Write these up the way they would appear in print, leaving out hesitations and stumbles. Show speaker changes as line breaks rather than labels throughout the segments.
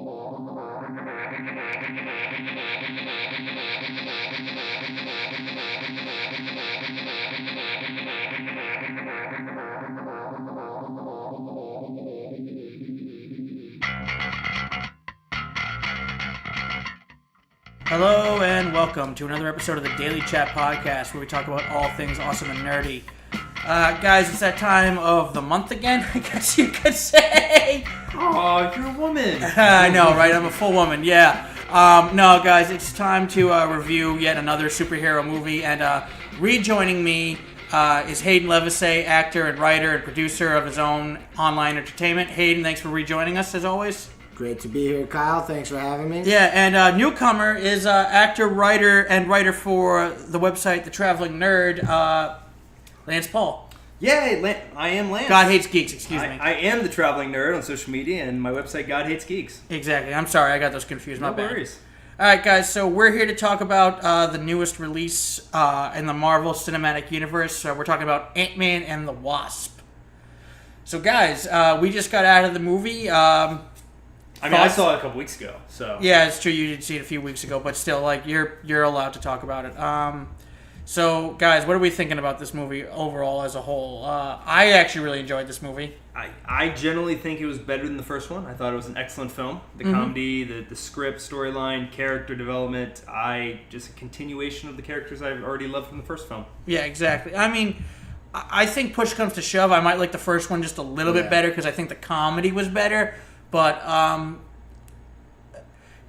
Hello and welcome to another episode of the Daily Chat Podcast, where we talk about all things awesome and nerdy. Guys, it's that time of the month again, I guess you could say.
Oh, you're a woman.
I know, right? I'm a full woman, yeah. No, guys, it's time to review yet another superhero movie, and rejoining me is Hayden Levisay, actor and writer and producer of his own online entertainment. Hayden, thanks for rejoining us, as always.
Great to be here, Kyle. Thanks for having me.
Yeah, and newcomer is actor, writer for the website The Traveling Nerd, Lance Paul.
Yay, I am Lance.
God Hates Geeks, excuse me.
I am the Traveling Nerd on social media, and my website, God Hates Geeks.
Exactly. I'm sorry, I got those confused.
No
My bad.
worries.
All right, guys, so we're here to talk about the newest release in the Marvel Cinematic Universe. We're talking about Ant-Man and the Wasp. So, guys, we just got out of the movie.
I saw it a couple weeks ago, so...
Yeah, it's true, you did see it a few weeks ago, but still, like, you're allowed to talk about it. So, guys, what are we thinking about this movie overall as a whole? I actually really enjoyed this movie.
I generally think it was better than the first one. I thought it was an excellent film. The comedy, the script, storyline, character development, just a continuation of the characters I've already loved from the first film.
Yeah, exactly. I mean, I think push comes to shove, I might like the first one just a little bit better because I think the comedy was better. But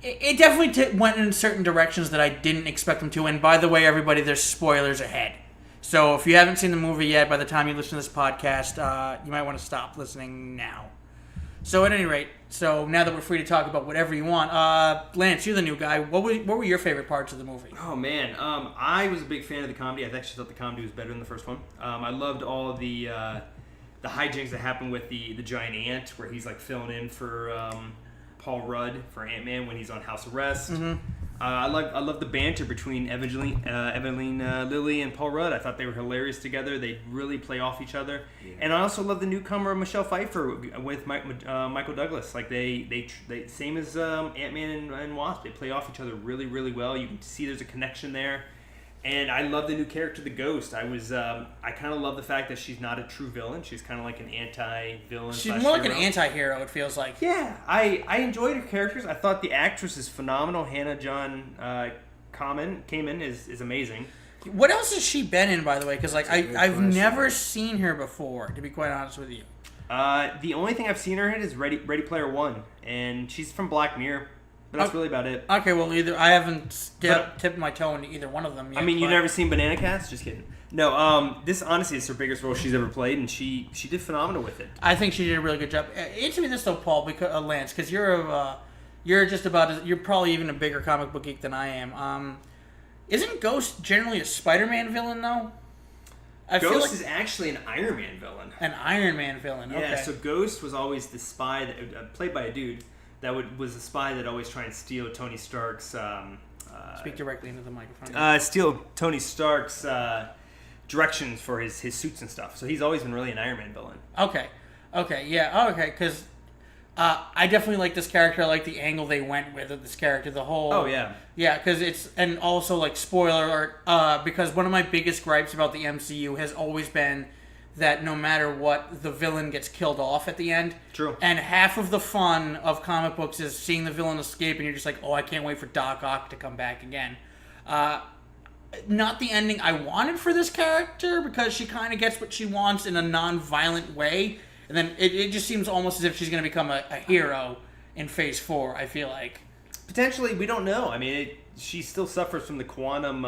it definitely went in certain directions that I didn't expect them to. And by the way, everybody, there's spoilers ahead. So if you haven't seen the movie yet, by the time you listen to this podcast, you might want to stop listening now. So at any rate, so now that we're free to talk about whatever you want, Lance, you're the new guy. What were your favorite parts of the movie?
Oh, man. I was a big fan of the comedy. I actually thought the comedy was better than the first one. I loved all the hijinks that happen with the giant ant, where he's like filling in for Paul Rudd for Ant-Man when he's on house arrest. Mm-hmm. I love the banter between Evangeline Lilly and Paul Rudd. I thought they were hilarious together. They really play off each other. Yeah. And I also love the newcomer Michelle Pfeiffer with Michael Douglas. Like they same as Ant-Man and Wasp. They play off each other really, really well. You can see there's a connection there. And I love the new character, the Ghost. I kind of love the fact that she's not a true villain. She's kind of like an anti-villain.
She's more like an anti-hero, it feels like.
Yeah, I enjoyed her characters. I thought the actress is phenomenal. Hannah John Kamen is amazing.
What else has she been in, by the way? Because I've never seen her before, to be quite honest with you.
The only thing I've seen her in is Ready Player One, and she's from Black Mirror. But that's really about it.
Okay, well, I haven't tipped my toe into either one of them yet.
I mean, you've never seen Banana Cast? Just kidding. No, this honestly is her biggest role she's ever played, and she did phenomenal with it.
I think she did a really good job. Answer me this though, Paul, Lance, because you're probably even a bigger comic book geek than I am. Isn't Ghost generally a Spider-Man villain though?
Ghost is actually an Iron Man villain.
An Iron Man villain. Okay.
Yeah. So Ghost was always the spy that played by a dude. That was a spy that always tried to steal Tony Stark's...
Speak directly into the microphone.
Steal Tony Stark's directions for his suits and stuff. So he's always been really an Iron Man villain.
Okay, yeah, okay, because I definitely like this character. I like the angle they went with this character, the whole...
Oh, yeah.
Yeah, because it's... And also, like, spoiler alert, because one of my biggest gripes about the MCU has always been that no matter what, the villain gets killed off at the end.
True.
And half of the fun of comic books is seeing the villain escape, and you're just like, oh, I can't wait for Doc Ock to come back again. Not the ending I wanted for this character, because she kind of gets what she wants in a non-violent way, and then it just seems almost as if she's going to become a hero in Phase 4, I feel like.
Potentially, we don't know. I mean, she still suffers from the quantum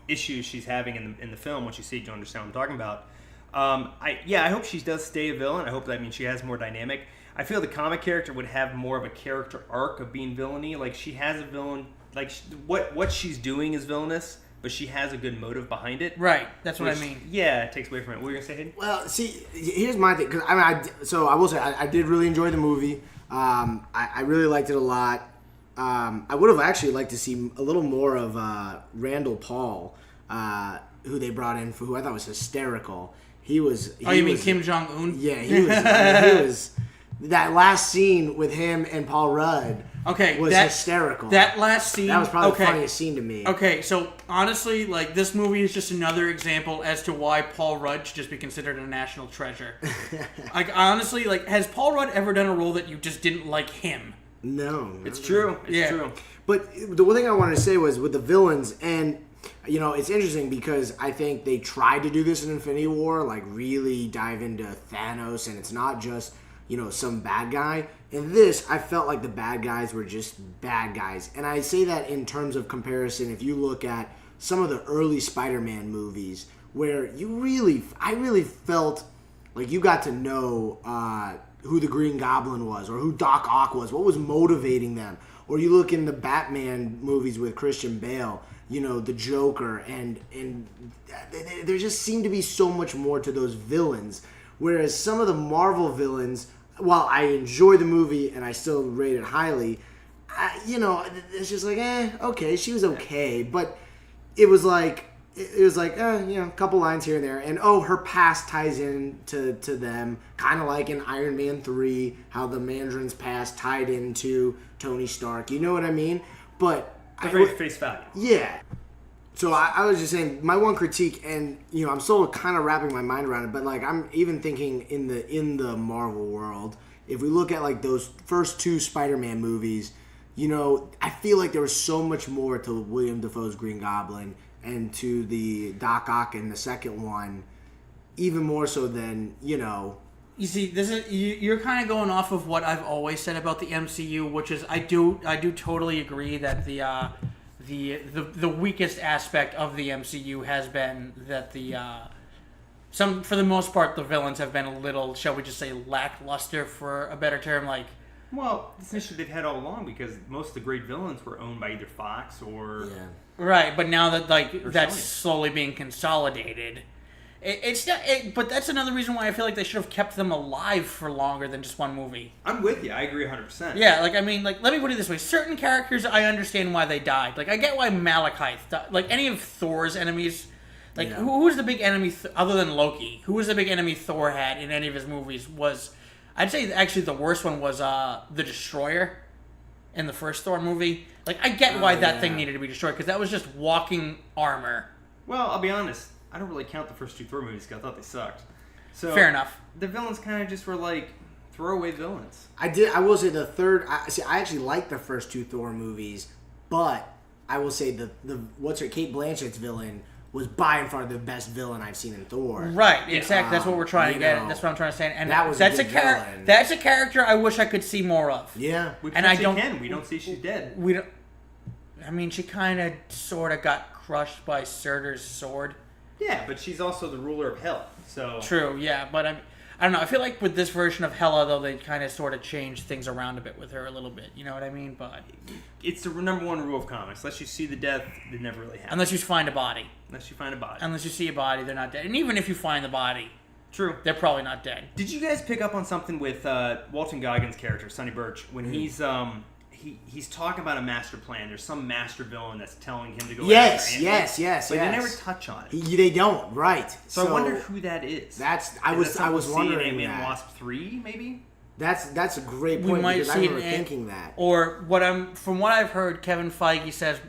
issues she's having in the film. Once you see it, you understand what I'm talking about. I hope she does stay a villain. I hope that she has more dynamic. I feel the comic character would have more of a character arc of being villainy. Like, she has a villain. Like, what she's doing is villainous, but she has a good motive behind it.
Right. That's what I mean.
Yeah, it takes away from it. What were you going to say, Hayden?
Well, see, here's my thing. Cause, I will say, I did really enjoy the movie. I really liked it a lot. I would have actually liked to see a little more of Randall Paul, who they brought in, who I thought was hysterical. He was.
You mean Kim Jong-un?
Yeah, he was. He was. That last scene with him and Paul Rudd,
Okay,
was hysterical.
That last scene.
That was probably
okay.
the funniest scene to me.
Okay, so honestly, like, this movie is just another example as to why Paul Rudd should just be considered a national treasure. Like, honestly, like, has Paul Rudd ever done a role that you just didn't like him?
No.
It's true. It's true.
But the one thing I wanted to say was with the villains, and it's interesting because I think they tried to do this in Infinity War, like really dive into Thanos, and it's not just some bad guy. In this, I felt like the bad guys were just bad guys, and I say that in terms of comparison. If you look at some of the early Spider-Man movies, where I really felt like you got to know who the Green Goblin was, or who Doc Ock was, what was motivating them. Or you look in the Batman movies with Christian Bale, the Joker, and there just seemed to be so much more to those villains. Whereas some of the Marvel villains, while I enjoy the movie and I still rate it highly, it's just like, okay, she was okay. But it was like, a couple lines here and there. And, her past ties in to them, kind of like in Iron Man 3, how the Mandarin's past tied into Tony Stark. You know what I mean? But
very face value.
Yeah. So I was just saying, my one critique, and I'm still kind of wrapping my mind around it, but like I'm even thinking in the Marvel world, if we look at like those first two Spider-Man movies, I feel like there was so much more to William Dafoe's Green Goblin and to the Doc Ock in the second one, even more so than
You see, you're kind of going off of what I've always said about the MCU, which is I do totally agree that the weakest aspect of the MCU has been that for the most part the villains have been a little, shall we just say, lackluster, for a better term. Like,
well, it's an issue they've had all along because most of the great villains were owned by either Fox or
right. But now that that's
Sony.
slowly being consolidated. It's not, but that's another reason why I feel like they should have kept them alive for longer than just one movie.
I'm with you. I agree 100%.
Yeah, like, I mean, like, let me put it this way. Certain characters, I understand why they died. Like, I get why Malekith died. Like, any of Thor's enemies, like, who was the big enemy, other than Loki, who was the big enemy Thor had in any of his movies was, I'd say actually the worst one was the Destroyer in the first Thor movie. Like, I get why that thing needed to be destroyed, because that was just walking armor.
Well, I'll be honest. I don't really count the first two Thor movies because I thought they sucked. So
fair enough.
The villains kind of just were like throwaway villains.
I will say the third. I actually like the first two Thor movies, but I will say the Kate Blanchett's villain was by and far the best villain I've seen in Thor.
Right, exactly. That's what we're trying to get at. That's what I'm trying to say. And that's a
villain.
That's a character I wish I could see more of.
Yeah,
we
can.
We don't see she's dead.
We don't. I mean, she kind of, sort of got crushed by Surtur's sword.
Yeah, but she's also the ruler of Hell, so...
True, yeah, but I don't know. I feel like with this version of Hela, though, they kind of sort of changed things around a bit with her a little bit. You know what I mean? But
it's the number one rule of comics. Unless you see the death, it never really happens.
Unless you find a body.
Unless you find a body.
Unless you see a body, they're not dead. And even if you find the body...
True.
They're probably not dead.
Did you guys pick up on something with Walton Goggins' character, Sonny Birch, when he's talking about a master plan? There's some master villain that's telling him to go
Yes.
But they never touch on it.
They don't, right?
So I wonder who that is.
I was wondering
in
that.
Wasp 3, maybe.
That's a great point, because I remember thinking that.
Or from what I've heard, Kevin Feige says,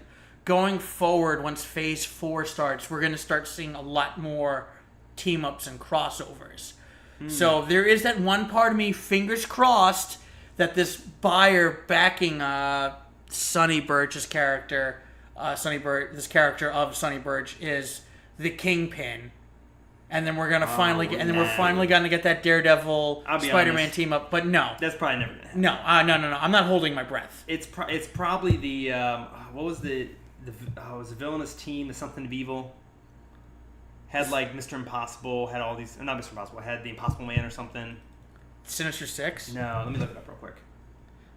going forward, once Phase 4 starts, we're going to start seeing a lot more team-ups and crossovers. So there is that one part of me, fingers crossed, that this buyer backing Sonny Birch's character, this character of Sonny Birch, is the Kingpin, and then we're gonna finally get that Daredevil Spider-Man team up. But no,
that's probably never gonna happen.
No, no. I'm not holding my breath.
It's probably the what was the was a villainous team of something of evil. Had like Mr. Impossible, had all these, not Mr. Impossible, had the Impossible Man or something.
Sinister Six?
No, let me look it up real quick.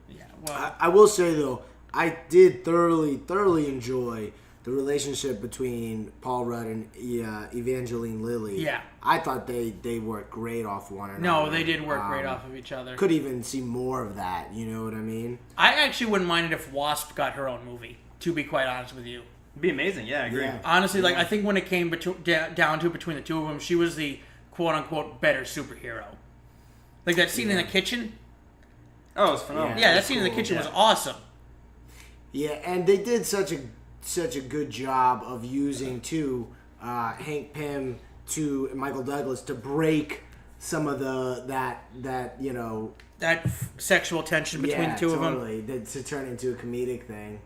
Yeah, well,
I will say though, I did thoroughly enjoy the relationship between Paul Rudd and Evangeline Lilly.
Yeah,
I thought they worked great off one another.
No, they did work great off of each other.
Could even see more of that. You know what I mean?
I actually wouldn't mind it if Wasp got her own movie. To be quite honest with you.
It'd be amazing, yeah, I agree.
Yeah. Honestly, like, I think when it came down to between the two of them, she was the quote-unquote better superhero. Like that scene in the kitchen.
Oh, it was phenomenal.
Yeah, that scene in the kitchen was awesome.
Yeah, and they did such a good job of using too Hank Pym to Michael Douglas to break some of that
sexual tension between the two of them.
To turn into a comedic thing.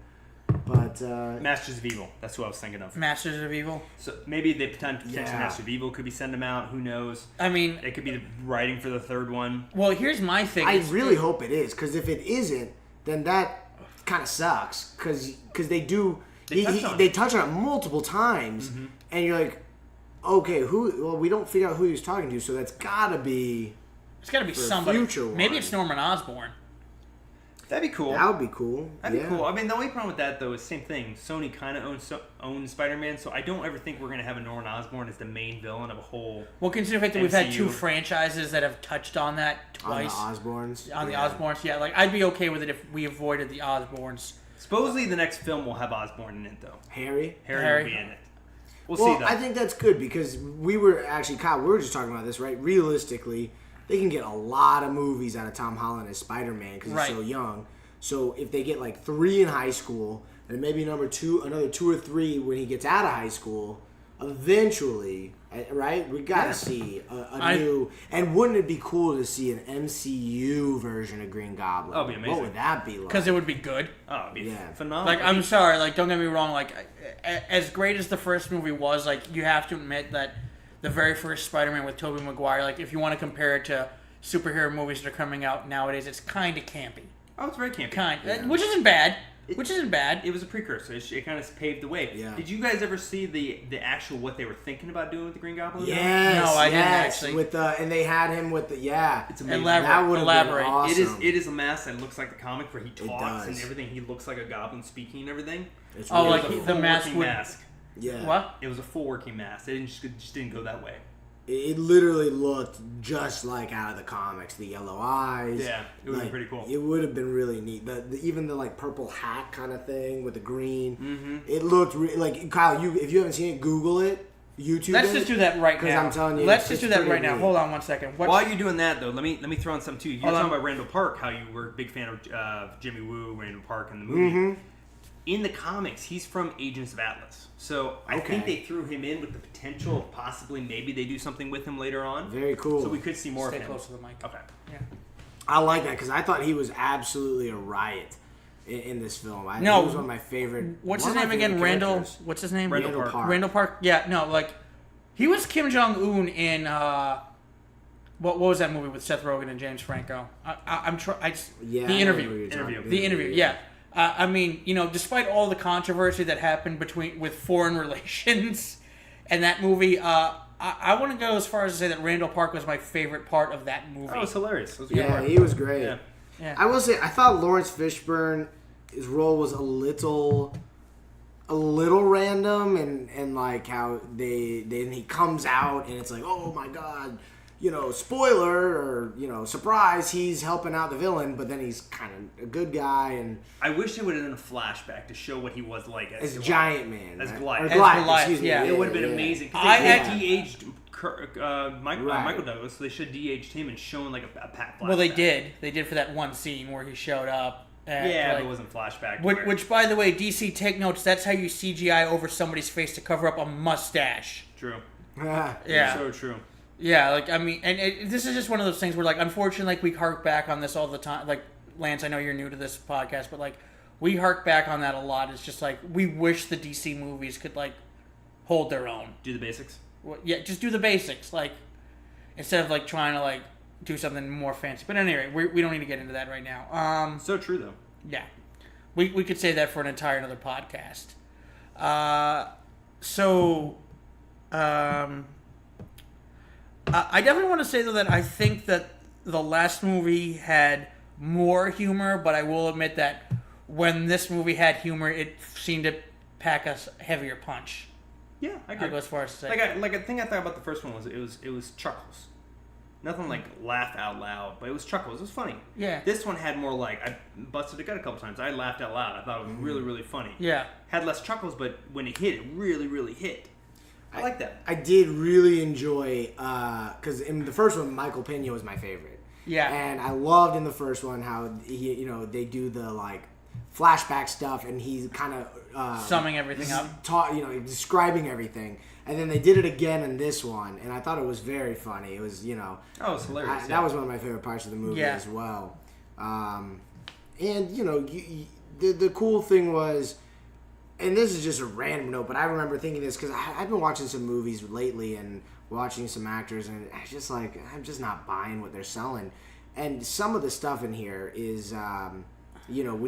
But
Masters of Evil. That's who I was thinking of.
Masters of Evil.
So maybe they potentially Masters of Evil could be sending them out. Who knows?
I mean,
it could be the writing for the third one.
Well, here's my thing.
I really hope it is, because if it isn't, then that kind of sucks. Because they touch on it multiple times, and you're like, okay, who? Well, we don't figure out who he was talking to, so that's gotta be.
It's gotta be somebody. Maybe
one.
it's Norman Osborn.
That'd be cool.
That would be cool.
That'd be cool. I mean, the only problem with that, though, is same thing. Sony kind of owns Spider-Man, so I don't ever think we're going to have a Norman Osborn as the main villain of a whole
Well, consider the fact that we've had 2 franchises that have touched on that twice.
On the Osborns.
On the Osborns, yeah. Like, I'd be okay with it if we avoided the Osborns.
Supposedly, the next film will have Osborn in it, though.
Harry
will be in it. We'll see, though.
I think that's good, because we were actually, Kyle, we were just talking about this, right? Realistically, they can get a lot of movies out of Tom Holland as Spider-Man because he's so young. So if they get like 3 in high school, and maybe another 2 or 3 when he gets out of high school, eventually, right? We gotta see a new. And wouldn't it be cool to see an MCU version of Green Goblin?
That would be amazing.
What would that be like?
Because it would be good.
Oh, it'd be phenomenal.
Like, I'm sorry, like, don't get me wrong, like, as great as the first movie was, like, you have to admit that the very first Spider-Man with Tobey Maguire, like, if you want to compare it to superhero movies that are coming out nowadays, it's kind of campy.
Oh, it's very campy.
Which isn't bad. Which isn't bad.
It was a precursor. It kind of paved the way.
Yeah.
Did you guys ever see the actual what they were thinking about doing with the Green Goblin?
Yes.
No, I didn't actually.
With and they had him with the
It's amazing.
That would have been awesome.
It is a mask that looks like the comic where he talks and everything. He looks like a goblin speaking and everything.
It's
the mask would.
Mask.
Yeah.
What? It was a full working mask. It just didn't go that way.
It literally looked just like out of the comics. The yellow eyes.
Yeah, it would have been pretty cool.
It would have been really neat. Even the like purple hat kind of thing with the green.
Mm-hmm.
It looked like Kyle. If you haven't seen it, Google it. YouTube.
Let's just do that right now.
Because I'm telling you,
let's just do that right now. Hold on one second.
While you're doing that, though, let me throw in something too. You're talking about Randall Park. How you were a big fan of Jimmy Woo, Randall Park in the movie.
Mm-hmm.
In the comics, he's from Agents of Atlas. So I think they threw him in with the potential of possibly maybe they do something with him later on.
Very cool.
So we could see more of him.
Stay close to the mic.
Okay.
Yeah.
I like that because I thought he was absolutely a riot in this film. He was one of my favorite.
What's his name again? Randall. What's his name?
Randall Park.
Randall Park. Yeah. No. Like, he was Kim Jong-un in what was that movie with Seth Rogen and James Franco? The Interview. The Interview. Yeah. I mean, despite all the controversy that happened with foreign relations and that movie, I want to go as far as to say that Randall Park was my favorite part of that movie.
Oh, it's hilarious. It was
he was great.
Yeah.
I will say, I thought Lawrence Fishburne, his role was a little random, and like how then he comes out and it's like, oh my god. Spoiler or, surprise, he's helping out the villain, but then he's kind of a good guy. And
I wish they would have done a flashback to show what he was like as
Giant Man.
As
right?
Goliath.
Or Goliath, excuse me.
Yeah.
It would have been amazing. They de-aged Michael Douglas, so they should de-aged him and shown like a flashback.
Well, they did. They did for that one scene where he showed up.
But it wasn't flashback.
Which, by the way, DC, take notes. That's how you CGI over somebody's face to cover up a mustache.
True.
Yeah.
So true.
Yeah, like, I mean, and this is just one of those things where, like, unfortunately, like, we hark back on this all the time. Like, Lance, I know you're new to this podcast, but, like, we hark back on that a lot. It's just, like, we wish the DC movies could, like, hold their own.
Do the basics?
Well, yeah, just do the basics, like, instead of, like, trying to, like, do something more fancy. But anyway, we don't need to get into that right now.
So true, though.
Yeah. We could say that for an entire another podcast. I definitely want to say, though, that I think that the last movie had more humor, but I will admit that when this movie had humor, it seemed to pack a heavier punch.
Yeah, I agree.
I'll go as far as to say.
Like a thing I thought about the first one was it was chuckles. Nothing like laugh out loud, but it was chuckles. It was funny.
Yeah.
This one had more like, I busted a gut a couple times. I laughed out loud. I thought it was really, really funny.
Yeah.
Had less chuckles, but when it hit, it really, really hit. I like that.
I did really enjoy, because in the first one, Michael Pena was my favorite.
Yeah.
And I loved in the first one how they do the like flashback stuff, and he's kind of
summing everything up,
describing everything. And then they did it again in this one, and I thought it was very funny. It was,
oh, it's hilarious.
That was one of my favorite parts of the movie as well. And the cool thing was, and this is just a random note, but I remember thinking this because I've been watching some movies lately and watching some actors, and I'm just not buying what they're selling. And some of the stuff in here is, when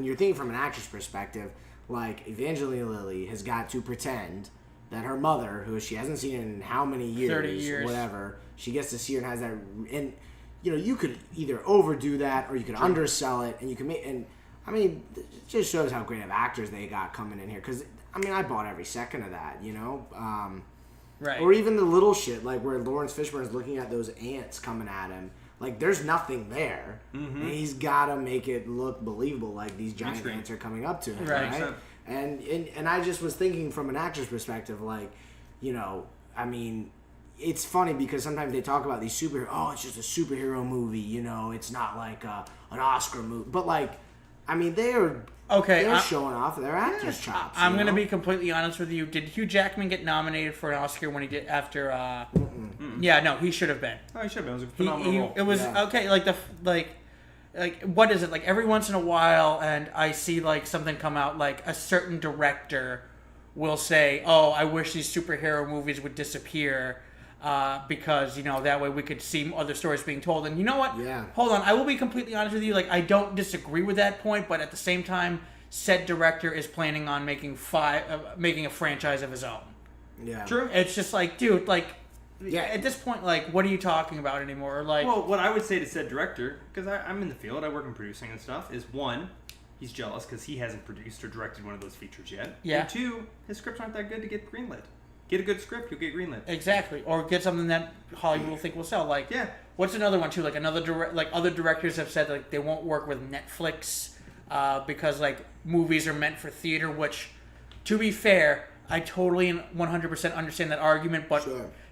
you're thinking from an actor's perspective, like Evangeline Lilly has got to pretend that her mother, who she hasn't seen in how many years,
30 years,
whatever, she gets to see her and has that. And you could either overdo that or you could undersell it, and you can make. And I mean, it just shows how great of actors they got coming in here. Because I mean, I bought every second of that,
right?
Or even the little shit like where Lawrence Fishburne is looking at those ants coming at him. Like, there's nothing there, and he's got to make it look believable, like these giant ants are coming up to him, right? And I just was thinking from an actor's perspective, like, I mean, it's funny because sometimes they talk about these superhero. Oh, it's just a superhero movie, it's not like an Oscar movie. But like, I mean, they're showing off their actors' chops.
I'm going to be completely honest with you. Did Hugh Jackman get nominated for an Oscar when he did after? Yeah, no, he should have been.
Oh, he should have been. It was a phenomenal role.
It was okay. Like what is it? Like every once in a while, and I see like something come out. Like a certain director will say, "Oh, I wish these superhero movies would disappear." Because that way we could see other stories being told. And you know what?
Yeah.
Hold on, I will be completely honest with you. Like, I don't disagree with that point, but at the same time, said director is planning on making a franchise of his own.
Yeah.
True.
It's just like, dude, like, at this point, like, what are you talking about anymore? Like,
well, what I would say to said director, because I'm in the field, I work in producing and stuff, is one, he's jealous because he hasn't produced or directed one of those features yet.
Yeah.
And two, his scripts aren't that good to get greenlit. Get a good script, you'll get greenlit.
Exactly, or get something that Hollywood will think will sell. Like, what's another one too? Like other directors have said like they won't work with Netflix because like movies are meant for theater. Which, to be fair, I totally and 100% understand that argument. But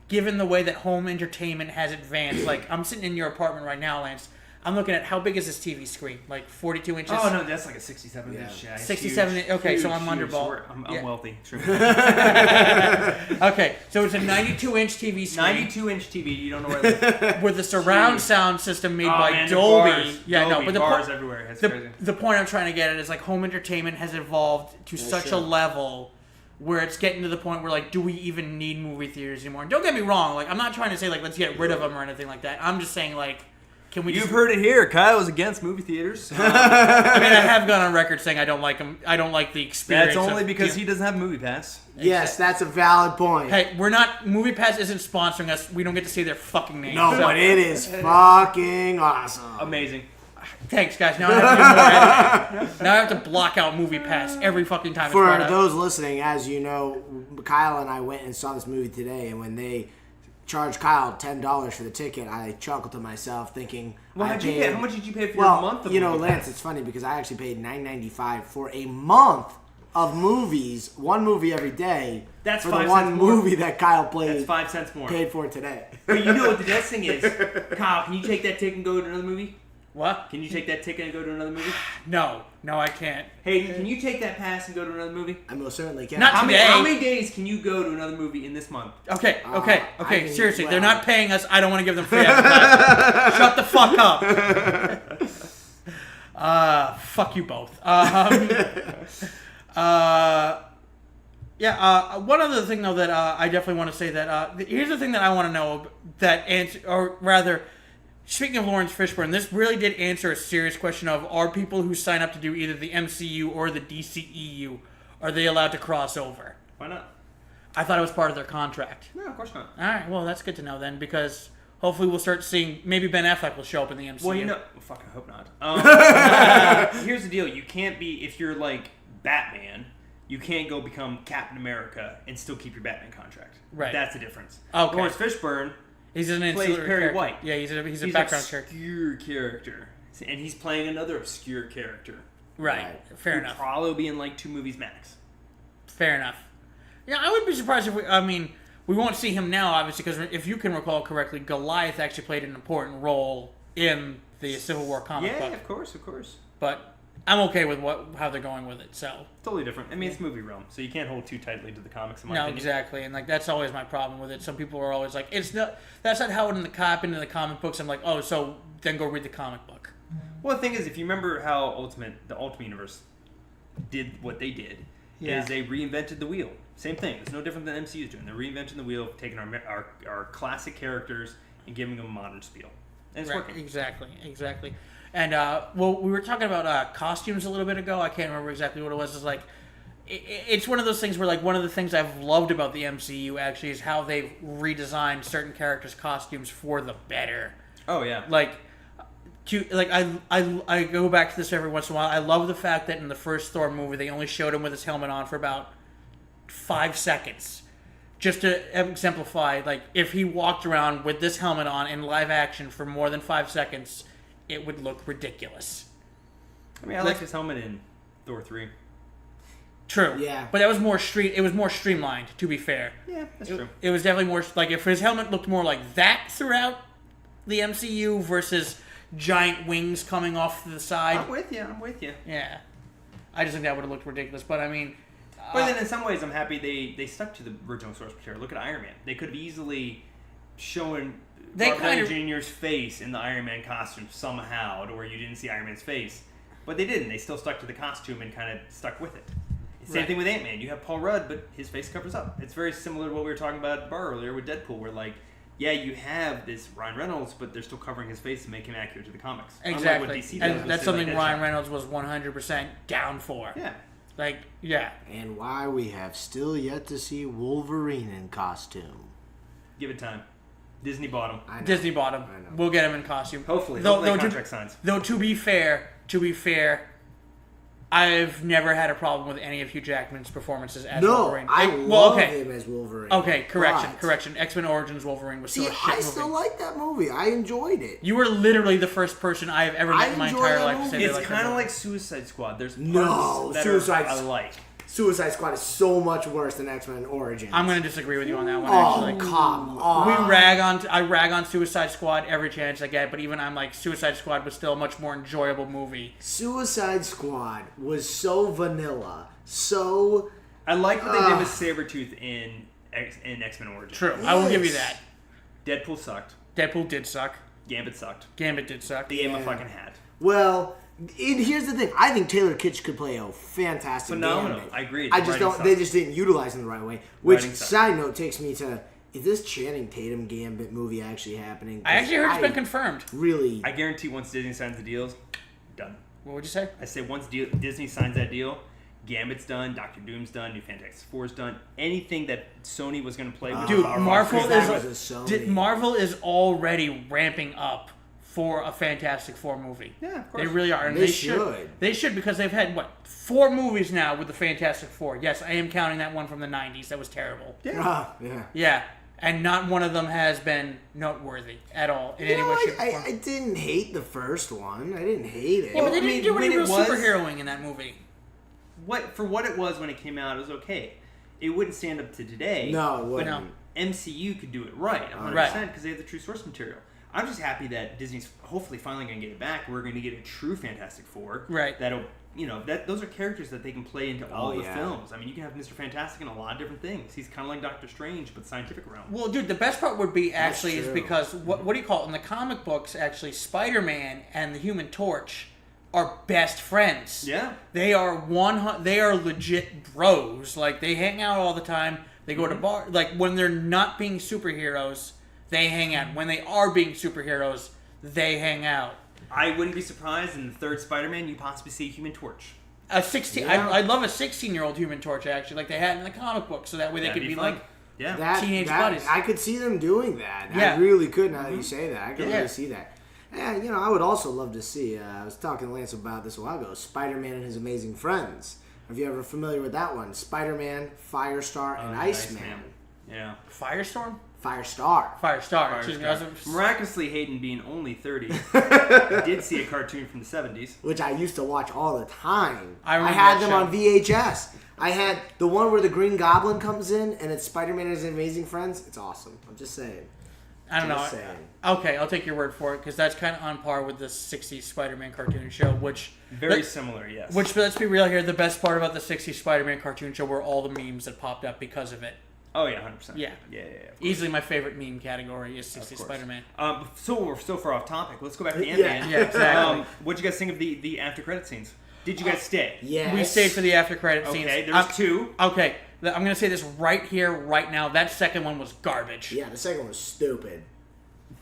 given the way that home entertainment has advanced, like I'm sitting in your apartment right now, Lance. I'm looking at how big is this TV screen? Like 42 inches?
Oh, no, that's like a 67 inch. Yeah,
67 inch. Okay,
huge,
so I'm underball.
I'm wealthy. True.
Okay, so it's a 92-inch TV screen.
92-inch TV. You don't know where it is.
With a surround sound system made by Dolby.
Dolby, but the bars everywhere. That's crazy.
The point I'm trying to get at is like home entertainment has evolved to such a level where it's getting to the point where like, do we even need movie theaters anymore? And don't get me wrong. Like, I'm not trying to say like let's get rid of them or anything like that. I'm just saying like.
You've heard it here. Kyle is against movie theaters.
I mean, I have gone on record saying I don't like them. I don't like the experience.
That's only because he doesn't have a movie pass.
Yes, that's a valid point.
Hey, we're not. Movie Pass isn't sponsoring us. We don't get to say their fucking names.
No, but it is fucking awesome.
Amazing.
Thanks, guys. Now I have to do more editing. Now I have to block out Movie Pass every fucking time.
For those listening, as you know, Kyle and I went and saw this movie today, and when they charged Kyle $10 for the ticket, I chuckled to myself thinking,
how much did you pay for your month of movie
Lance,
pass?
It's funny because I actually paid $9.95 for a month of movies, one movie every day.
That's
for
5
the one
cents more.
movie that Kyle played.
That's 5 cents more.
Paid for today.
But you know what the best thing is? Kyle, can you take that ticket and go to another movie?
What?
Can you take that ticket and go to another movie?
No, I can't.
Hey, can you take that pass and go to another movie?
I most certainly can.
Not
how
today.
How many days can you go to another movie in this month?
Okay. Seriously, they're not paying us. I don't want to give them free advertising. Shut the fuck up. Fuck you both. One other thing though that I definitely want to say that here's the thing that I want to know that answer, or rather. Speaking of Lawrence Fishburne, this really did answer a serious question of, are people who sign up to do either the MCU or the DCEU, are they allowed to cross over?
Why not?
I thought it was part of their contract.
No, of course not.
All right, well, that's good to know then, because hopefully we'll start seeing, maybe Ben Affleck will show up in the MCU.
Well, fuck, I hope not. Here's the deal. You can't be, if you're like Batman, you can't go become Captain America and still keep your Batman contract.
Right.
That's the difference.
Okay.
Lawrence Fishburne
He's an
plays Perry
character.
White.
Yeah, he's a background character.
Obscure character. And he's playing another obscure character.
Right. Fair
He'll
enough.
probably be in like 2 movies max.
Fair enough. Yeah, I would be surprised if we won't see him now, obviously, because if you can recall correctly, Goliath actually played an important role in the Civil War comic
Yeah,
book.
of course.
But I'm okay with how they're going with it. So
Totally different. I mean, it's movie realm, so you can't hold too tightly to the comics. In my
no,
opinion.
exactly, and like that's always my problem with it. Some people are always like, "It's not. That's not how it happened in the comic books." I'm like, "Oh, so then go read the comic book."
Well, the thing is, if you remember how the Ultimate Universe did what they did, is they reinvented the wheel. Same thing. It's no different than MCU is doing. They're reinventing the wheel, taking our classic characters and giving them a modern spiel, and it's working.
Exactly. And well, we were talking about costumes a little bit ago. I can't remember exactly what it was. It's like it's one of those things where like one of the things I've loved about the MCU actually is how they've redesigned certain characters' costumes for the better.
Oh yeah.
I go back to this every once in a while. I love the fact that in the first Thor movie they only showed him with his helmet on for about 5 seconds. Just to exemplify, like, if he walked around with this helmet on in live action for more than 5 seconds, it would look ridiculous.
I mean, I like his helmet in Thor 3.
True.
Yeah.
But that was more it was more streamlined, to be fair.
Yeah, that's true.
It was definitely more, like, if his helmet looked more like that throughout the MCU versus giant wings coming off to the side.
I'm with you.
Yeah. I just think that would have looked ridiculous, but I mean...
But then in some ways, I'm happy they stuck to the original source material. Look at Iron Man. They could have easily shown Robert Downey Jr.'s face in the Iron Man costume somehow to where you didn't see Iron Man's face. But they didn't. They still stuck to the costume and kind of stuck with it. Same thing with Ant-Man. You have Paul Rudd, but his face covers up. It's very similar to what we were talking about at the bar earlier with Deadpool, where like, yeah, you have this Ryan Reynolds, but they're still covering his face to make him accurate to the comics.
Exactly. And that's something Ryan Reynolds was 100% down for.
Yeah.
Like, yeah.
And why we have still yet to see Wolverine in costume.
Give it time. Disney bought him.
Disney bought him. We'll get him in costume.
Hopefully. Contract signs.
Though to be fair, I've never had a problem with any of Hugh Jackman's performances as Wolverine.
I love him as Wolverine.
Okay, correction. X-Men Origins Wolverine was still a shit movie.
I still like that movie. I enjoyed it.
You were literally the first person I have ever met in my entire life to say
it's kind of like Suicide Squad. There's
Suicide Squad is so much worse than X-Men Origins.
I'm going to disagree with you on that one, actually.
Come on.
I rag on Suicide Squad every chance I get, but even I'm like, Suicide Squad was still a much more enjoyable movie.
Suicide Squad was so vanilla, so...
I like what they did with Sabretooth in X-Men Origins.
True, I will give you that.
Deadpool sucked.
Deadpool did suck.
Gambit sucked.
Gambit did suck.
The aim of fucking hat.
Well... here's the thing. I think Taylor Kitsch could play a fantastic
phenomenal.
Gambit.
I agree.
I just don't. They just didn't utilize him the right way. Which side note takes me to: is this Channing Tatum Gambit movie actually happening?
I actually heard it's been confirmed.
Really?
I guarantee once Disney signs the deals, done.
What would you say?
I say once Disney signs that deal, Gambit's done, Doctor Doom's done, New Fantastic Four's done. Anything that Sony was going to play with,
dude, Marvel is already ramping up for a Fantastic Four movie.
Yeah, of course.
They really are. And
they should.
They should, because they've had, 4 movies now with the Fantastic Four. Yes, I am counting that one from the 90s. That was terrible.
Yeah.
Yeah. And not one of them has been noteworthy at all in any way, shape, or form.
I didn't hate the first one. I didn't hate it.
Yeah, but they didn't do any real superheroing in that movie.
For what it was when it came out, it was okay. It wouldn't stand up to today.
No, it wouldn't.
But MCU could do it right, 100%, because they have the true source material. I'm just happy that Disney's hopefully finally going to get it back. We're going to get a true Fantastic Four.
Right.
That'll, those are characters that they can play into all the films. I mean, you can have Mr. Fantastic in a lot of different things. He's kind of like Doctor Strange, but scientific realm.
Well, dude, the best part would be actually is because, what do you call it? In the comic books, actually, Spider-Man and the Human Torch are best friends.
Yeah.
They are legit bros. Like, they hang out all the time. They go to bars. Like, when they're not being superheroes, they hang out. When they are being superheroes, they hang out.
I wouldn't be surprised in the third Spider-Man you possibly see a Human Torch.
A 16. Yeah. I'd love a 16-year-old Human Torch actually, like they had in the comic book, so that way they could be
fun.
like
teenage
buddies.
I could see them doing that.
Yeah.
I really could. Now that you say that, I could really see that. And I would also love to see. I was talking to Lance about this a while ago. Spider-Man and His Amazing Friends. Have you ever familiar with that one? Spider-Man, Firestar, and Iceman.
Yeah.
Firestorm.
Firestar.
Excuse me.
Miraculously, Hayden being only 30, did see a cartoon from the 70s.
Which I used to watch all the time.
I
had them on VHS. I had the one where the Green Goblin comes in and it's Spider-Man and His Amazing Friends. It's awesome. I'm just saying.
I don't
Just
know.
saying.
Okay, I'll take your word for it because that's kind of on par with the '60s Spider-Man cartoon show, which
Very similar, yes.
Which, let's be real here, the best part about the '60s Spider-Man cartoon show were all the memes that popped up because of it.
Oh yeah, 100%.
Yeah.
Yeah.
Easily my favorite meme category is
Of
'60s
course.
Spider-Man.
So we're so far off topic. Let's go back to Ant-Man.
Yeah, exactly.
What'd you guys think of the after credit scenes? Did you guys stay?
Yes.
We stayed for the after credit scenes.
Okay, there's two.
Okay, I'm going to say this right here, right now. That second one was garbage.
Yeah, the second one was stupid.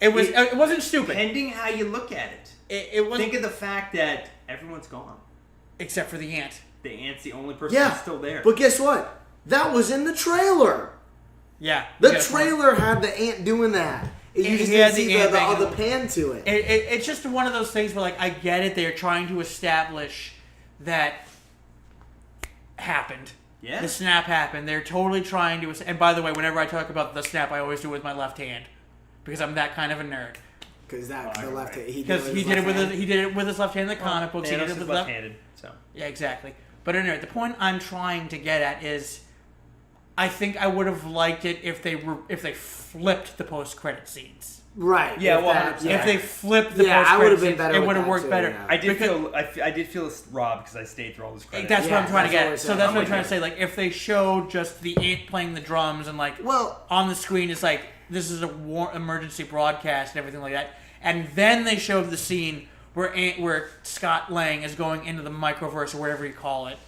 It wasn't stupid.
Depending how you look at it.
It was
Think of the fact that everyone's gone.
except for the ant.
The ant's the only person
Yeah,
that's still there.
but guess what? That was in the trailer.
Yeah.
The
you got a point.
trailer had the ant doing that. You
It
just
had
didn't see
the ant banging
the
on-
pan to it.
It's just one of those things where, like, I get it. They're trying to establish that happened.
Yeah.
The snap happened. They're totally trying to. And by the way, whenever I talk about the snap, I always do it with my left hand because I'm that kind of a nerd.
Because the left
right.
hand.
He did it with his left hand in the comic books. He
Thanos
did it
is
with left.
left-handed, so.
Yeah, exactly. But anyway, the point I'm trying to get at is, I think I would have liked it if they flipped the post-credit scenes.
Right.
Yeah,
if
well,
that-
100%.
If they flipped the
Yeah, I
post-credit
would've been
scenes,
better
it
with
would have
that
worked
too,
better.
yeah.
I did
Because-
feel robbed because I stayed through all this credit.
That's what I'm
Yeah,
trying to
that's
get.
what we're
So
saying.
that's what I'm
with
trying
you.
to say. Like, if they showed just the ant playing the drums and like
Well-
on the screen, it's like this is a war emergency broadcast and everything like that. And then they showed the scene where Scott Lang is going into the microverse or whatever you call it,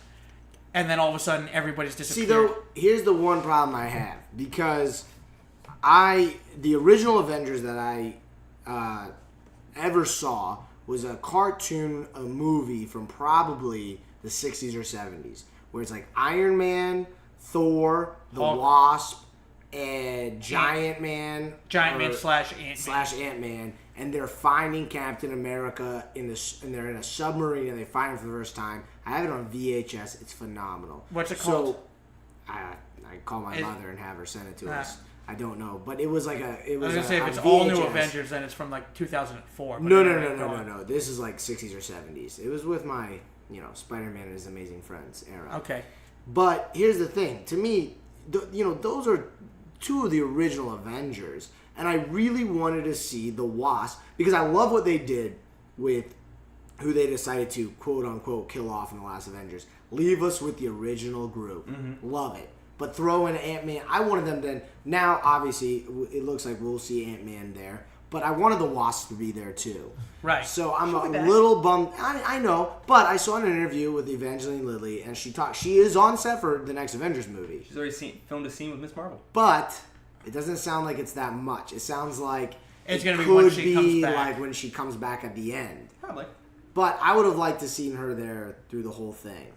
and then all of a sudden everybody's
See,
disappeared.
though, here's the one problem I have. Because the original Avengers that I ever saw was a cartoon, a movie from probably the 60s or 70s, where it's like Iron Man, Thor, the
Hulk.
Wasp, and Giant Man
Giant-Man /
Ant-Man, and they're finding Captain America and they're in a submarine and they find him for the first time. I have it on VHS. It's phenomenal.
What's it called?
So, I call my mother and have her send it to
Ah.
us. I don't know, but it was like
I was gonna
a-
say if
on
it's all new
VHS.
Avengers, then it's from like 2004. but
No,
anyway, go on.
no. This is like 60s or 70s. It was with my, Spider-Man and His Amazing Friends era.
Okay.
But here's the thing. To me, those are two of the original Avengers. And I really wanted to see the Wasp because I love what they did with who they decided to, quote-unquote, kill off in the last Avengers. Leave us with the original group.
Mm-hmm.
Love it. But throw in Ant-Man. I wanted them to... Now, obviously, it looks like we'll see Ant-Man there. But I wanted the Wasp to be there, too.
Right.
So I'm
She'll be
a
back.
little bummed. I know. But I saw an interview with Evangeline Lilly, and she talked... She is on set for the next Avengers movie.
She's already filmed a scene with Miss Marvel.
But it doesn't sound like it's that much. It sounds like
It's
it
gonna be
could
when she comes back.
like when she comes back at the end.
Probably.
But I would have liked to seen her there through the whole thing.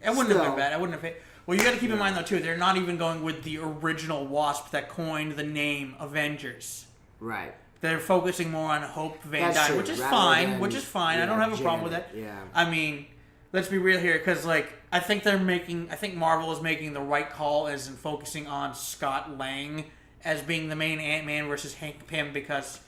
It wouldn't have
Still.
been bad. I wouldn't have. Well, you got to keep in mind though too. They're not even going with the original Wasp that coined the name Avengers.
Right.
They're focusing more on Hope Van
That's
Dyne,
true,
which is
rather
fine.
than,
Which is fine. I
yeah,
don't have a problem with that.
Janet, yeah.
I mean, let's be real here, because like I think Marvel is making the right call as in focusing on Scott Lang as being the main Ant-Man versus Hank Pym, because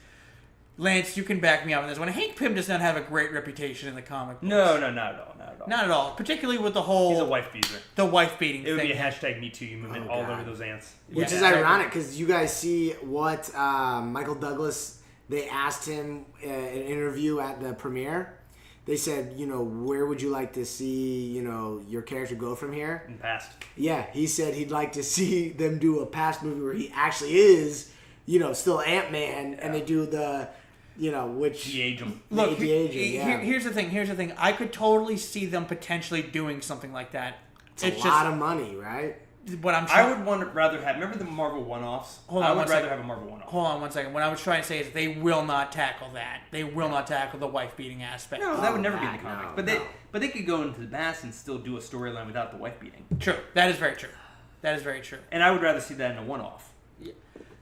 Lance, you can back me up on this one. Hank Pym does not have a great reputation in the comic books.
No, not at all.
Not at all. Particularly with the whole
He's a wife beater.
the wife beating
It would
thing.
be a hashtag #MeToo movement
Oh,
all
God.
over those ants.
Which
Yeah,
is
exactly.
ironic because you guys see what Michael Douglas, they asked him in an interview at the premiere. They said, where would you like to see, your character go from here?
In the past.
Yeah, he said he'd like to see them do a past movie where he actually is, still Ant-Man, and they do the, which...
De-age him.
Look,
de-aging, yeah.
here's the thing. I could totally see them potentially doing something like that.
It's a lot of money, right?
What I'm
I
trying.
would rather have... Remember the Marvel one-offs?
Hold
I
on
would
one
rather
second.
have a Marvel one-off.
Hold on one second. What I was trying to say is they will not tackle that. They will not tackle the wife beating aspect.
No, that would never be in the
God,
comic.
no,
But they could go into the past and still do a storyline without the wife beating.
True. That is very true. That is very true.
And I would rather see that in a one-off.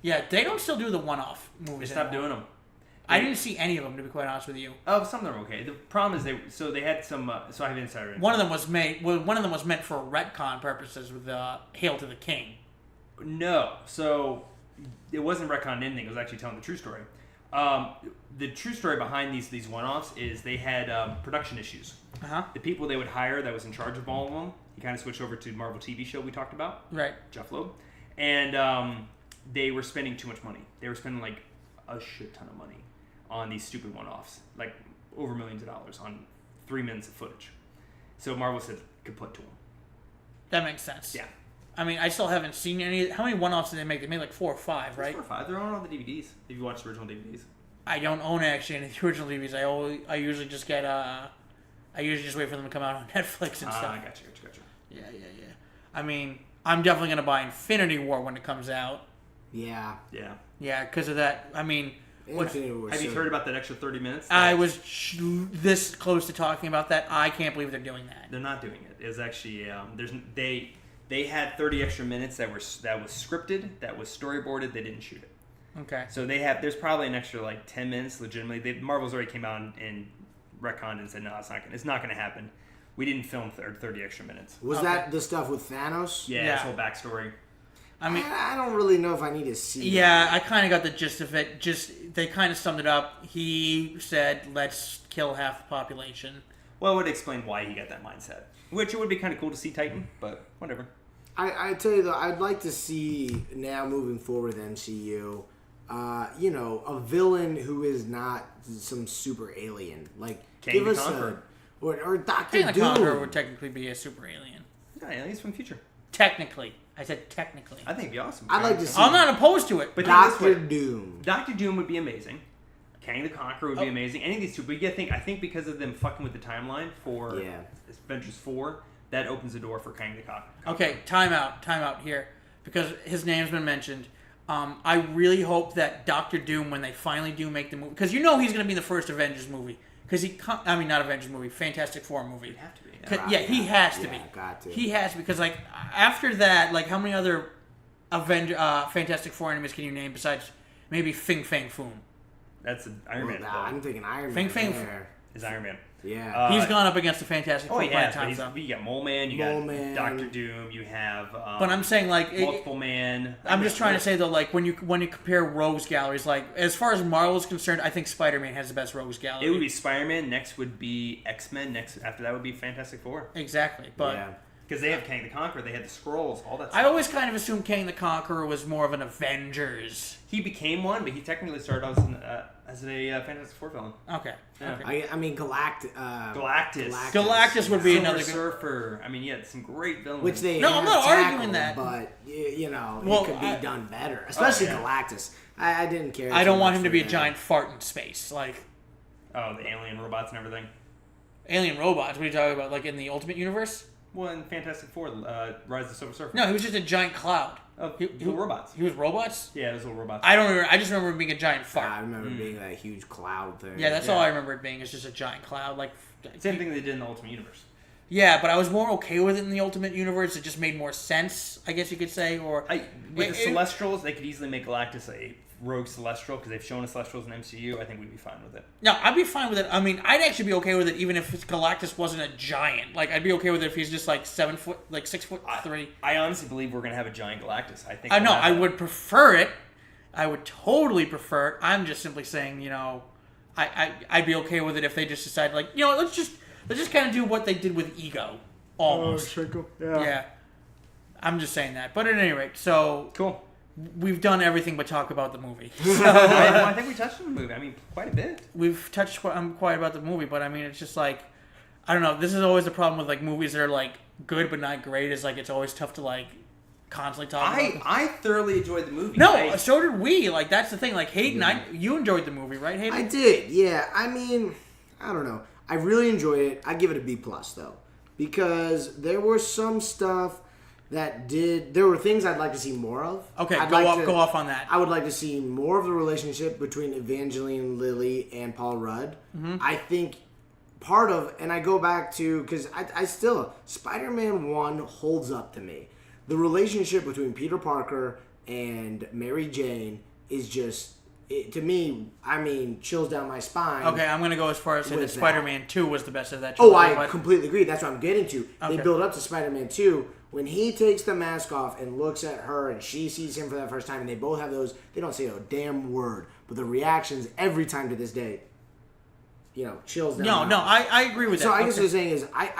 Yeah, they don't still do the one-off
They
movies.
stopped
anymore.
doing them.
I didn't see any of them, to be quite honest with you.
Oh, some of them are okay. The problem is they had some. So I have insider info.
One of them was meant for retcon purposes with Hail to the King.
No, so it wasn't retcon anything. It was actually telling the true story. The true story behind these one-offs is they had production issues.
Uh-huh.
The people they would hire that was in charge of all of them, he kind of switched over to the Marvel TV show we talked about,
Right.
Jeff Loeb, and they were spending too much money. They were spending like a shit ton of money on these stupid one-offs, like over millions of dollars on 3 minutes of footage. So Marvel said kaput to them.
That makes sense.
Yeah.
I mean, I still haven't seen any. How many one-offs did they make? They made like 4 or 5, right?
4 or 5. They're on all the DVDs. If you watch the original DVDs.
I don't own actually any of the original DVDs. I usually just get I usually just wait for them to come out on Netflix and stuff.
I gotcha.
Yeah. I mean, I'm definitely gonna buy Infinity War when it comes out.
Yeah.
Yeah, because of that. I mean,
Infinity War.
Have you heard about that extra 30 minutes?
I was this close to talking about that. I can't believe they're doing that.
They're not doing it. It's actually they had 30 extra minutes that was scripted, that was storyboarded. They didn't shoot it.
Okay.
So there's probably an extra like 10 minutes legitimately. Marvel's already came out and retconned and said no, it's not gonna happen. We didn't film 30 extra minutes.
Was that the stuff with Thanos?
Yeah, his whole backstory.
I mean,
I don't really know if I need to see.
Yeah,
that.
I kind of got the gist of it. Just they kind of summed it up. He said, "Let's kill half the population."
Well, it would explain why he got that mindset. Which it would be kind of cool to see Titan, but whatever.
I tell you though, I'd like to see now moving forward with MCU. A villain who is not some super alien. Like
Kang
give
the
us
Conqueror.
or Doctor
Kang the
Doom.
Conqueror would technically be a super alien.
Yeah, aliens from the future.
Technically, I said technically.
I think it'd be awesome.
I'd like to see
I'm not opposed to it.
But
Doctor Doom.
Doctor Doom would be amazing. Kang the Conqueror would be amazing. Any of these two, but I think because of them fucking with the timeline for Avengers 4, that opens the door for Kang the Conqueror.
Okay, time out here, because his name's been mentioned. I really hope that Doctor Doom, when they finally do make the movie, because he's going to be in the first Avengers movie, because not Avengers movie, Fantastic Four movie.
It'd have to be.
He has to be.
Got to.
He has to, because like after that, like how many other Fantastic Four enemies can you name besides maybe Fing Fang Foom?
That's Iron Man.
I'm thinking Iron
Fing
Man.
Fang
Is Iron Man.
Yeah.
He's gone up against the Fantastic Four
yeah,
times though.
you got Mole Man, you got Doctor Doom, you have.
But I'm saying like
Multiple Man.
I'm just trying to say though, like when you compare rogues galleries, like as far as Marvel is concerned, I think Spider-Man has the best rogues gallery.
It would be Spider-Man. Next would be X-Men. Next after that would be Fantastic Four.
Exactly, but
because they have Kang the Conqueror, they had the Scrolls, all that stuff.
I always kind of assumed Kang the Conqueror was more of an Avengers.
He became one, but he technically started out as a Fantastic Four villain.
Okay.
Yeah.
Okay.
I mean Galactus.
Galactus would be another good...
Surfer. I mean, yeah, some great villains.
Which they
No, I'm not
tackled,
arguing that.
But
Well,
it could be done better, especially Galactus. I didn't care.
I
too
don't want
much
him to
for
be a
that.
giant fart in space, like
the alien robots and everything.
alien robots. What are you talking about? Like in the Ultimate Universe?
Well, in Fantastic Four, Rise of the Silver Surfer.
No, he was just a giant cloud.
Little robots.
He was robots?
Yeah, those little robots.
I don't remember. I just remember him being a giant fart.
I remember being that huge cloud thing.
Yeah, that's all I remember it being. It's just a giant cloud. Like
Same thing they did in the Ultimate Universe.
Yeah, but I was more okay with it in the Ultimate Universe. It just made more sense, I guess you could say. Or
with the Celestials, they could easily make Galactus a rogue Celestial because they've shown us Celestials in MCU. I think we'd be fine with it.
No, I'd be fine with it. I mean, I'd actually be okay with it even if Galactus wasn't a giant. Like, I'd be okay with it if he's just like 7 foot, like 6'3".
I honestly believe we're gonna have a giant Galactus. I think.
I know. I would prefer it. I would totally prefer it. I'm just simply saying, I'd be okay with it if they just decided, like, let's just kind of do what they did with Ego, almost. Yeah. I'm just saying that. But at any rate, so
Cool.
we've done everything but talk about the movie.
I think we touched on the movie. I mean, quite a bit.
We've touched quite about the movie, but I mean, it's just like, I don't know. This is always the problem with like movies that are like good but not great. Is like it's always tough to like constantly talk about them.
I thoroughly enjoyed the movie.
No, so did we. Like that's the thing. Like Hayden, you enjoyed the movie, right, Hayden?
I did. Yeah. I mean, I don't know. I really enjoyed it. I give it a B+ though, because there was some stuff that there were things I'd like to see more of.
Okay,
Go
go off on that.
I would like to see more of the relationship between Evangeline Lilly and Paul Rudd. Mm-hmm. I think part of, and I go back to, because I still, Spider-Man 1 holds up to me. The relationship between Peter Parker and Mary Jane is just, to me, I mean, chills down my spine.
Okay, I'm going to go as far as say that Spider-Man 2 was the best of that.
Oh, I completely agree. That's what I'm getting to.
Okay.
They build up to Spider-Man 2. When he takes the mask off and looks at her and she sees him for that first time and they both have those, they don't say a damn word, but the reactions every time to this day, chills down.
No, I agree with that.
So I guess what I'm saying is I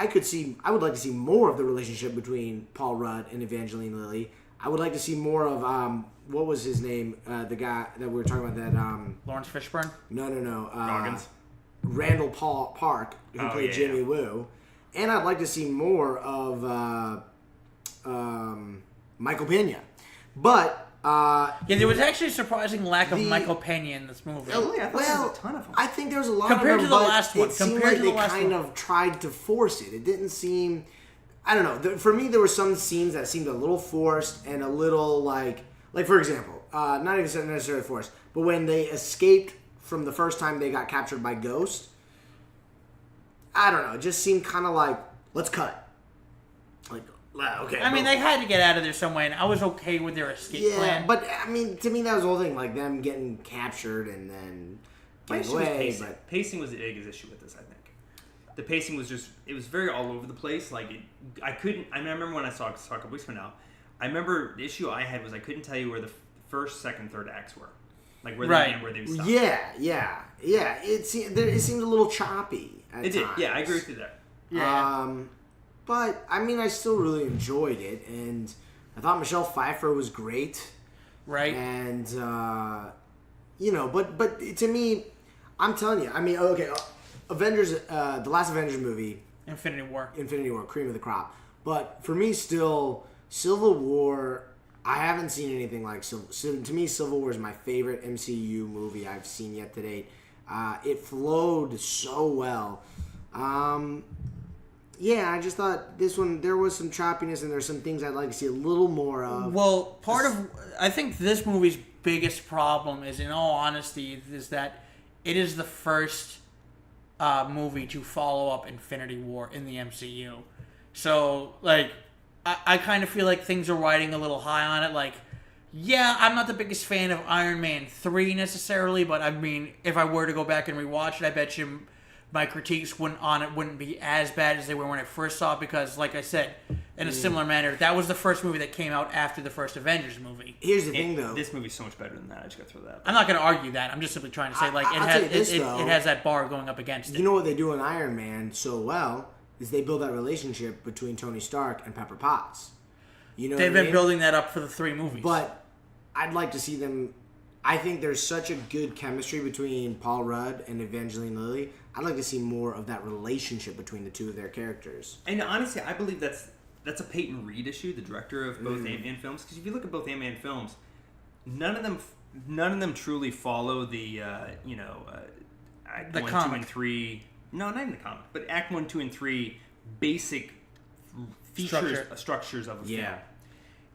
would like to see more of the relationship between Paul Rudd and Evangeline Lilly. I would like to see more of what was his name? The guy that we were talking about that.
Lawrence Fishburne.
No.
Goggins.
Randall Park, who played Jimmy Woo, and I'd like to see more of Michael Pena, but.
There was actually a surprising lack of Michael Pena in this movie.
Really? I thought there was a ton of them.
I think there was a lot
Compared
of them,
to the
but
last one.
it seemed
Compared
like
to the
they
last
kind
one.
of tried to force it. It didn't seem... I don't know. For me, there were some scenes that seemed a little forced and a little like for example, not even necessarily forced, but when they escaped from the first time they got captured by Ghost, I don't know. It just seemed kind of like, let's cut. Like, okay.
I mean, they had to get out of there some way, and I was okay with their escape plan.
Yeah, but I mean, to me, that was the whole thing. Like them getting captured and then getting away.
Pacing was the biggest issue with this, I think. The pacing was just, it was very all over the place. Like, I remember when I saw it a couple weeks from now, I remember the issue I had was I couldn't tell you where the first, second, third acts were. Like, where they began, where they would stop.
Yeah. It seemed a little choppy at times.
It did. Yeah, I agree with you there.
Yeah.
But, I mean, I still really enjoyed it, and I thought Michelle Pfeiffer was great.
Right.
And, but to me, I'm telling you, I mean, okay, Avengers, the last Avengers movie,
Infinity War,
cream of the crop. But for me, still, Civil War, I haven't seen anything like to me, Civil War is my favorite MCU movie I've seen yet to date. It flowed so well. Yeah, I just thought this one, there was some choppiness and there's some things I'd like to see a little more of.
Well, I think this movie's biggest problem is, in all honesty, is that it is the first movie to follow up Infinity War in the MCU. So, like, I kind of feel like things are riding a little high on it. Like, yeah, I'm not the biggest fan of Iron Man 3 necessarily, but I mean, if I were to go back and rewatch it, I bet you my critiques wouldn't be as bad as they were when I first saw it, because, like I said, in a similar manner, that was the first movie that came out after the first Avengers movie.
Here's the thing, though.
This movie's so much better than that. I just got to throw that out.
I'm not going to argue that. I'm just simply trying to say, like, it has that bar going up against it.
You know what they do in Iron Man so well is they build that relationship between Tony Stark and Pepper Potts. You know,
they've been building that up for the 3 movies.
But I'd like to see them. I think there's such a good chemistry between Paul Rudd and Evangeline Lilly. I'd like to see more of that relationship between the two of their characters.
And honestly, I believe that's a Peyton Reed issue, the director of both Ant-Man films. Because if you look at both Ant-Man films, none of them truly follow the Act 1,
comic.
2, and 3. No, not even the comic, but Act 1, 2, and 3 basic structures of a film.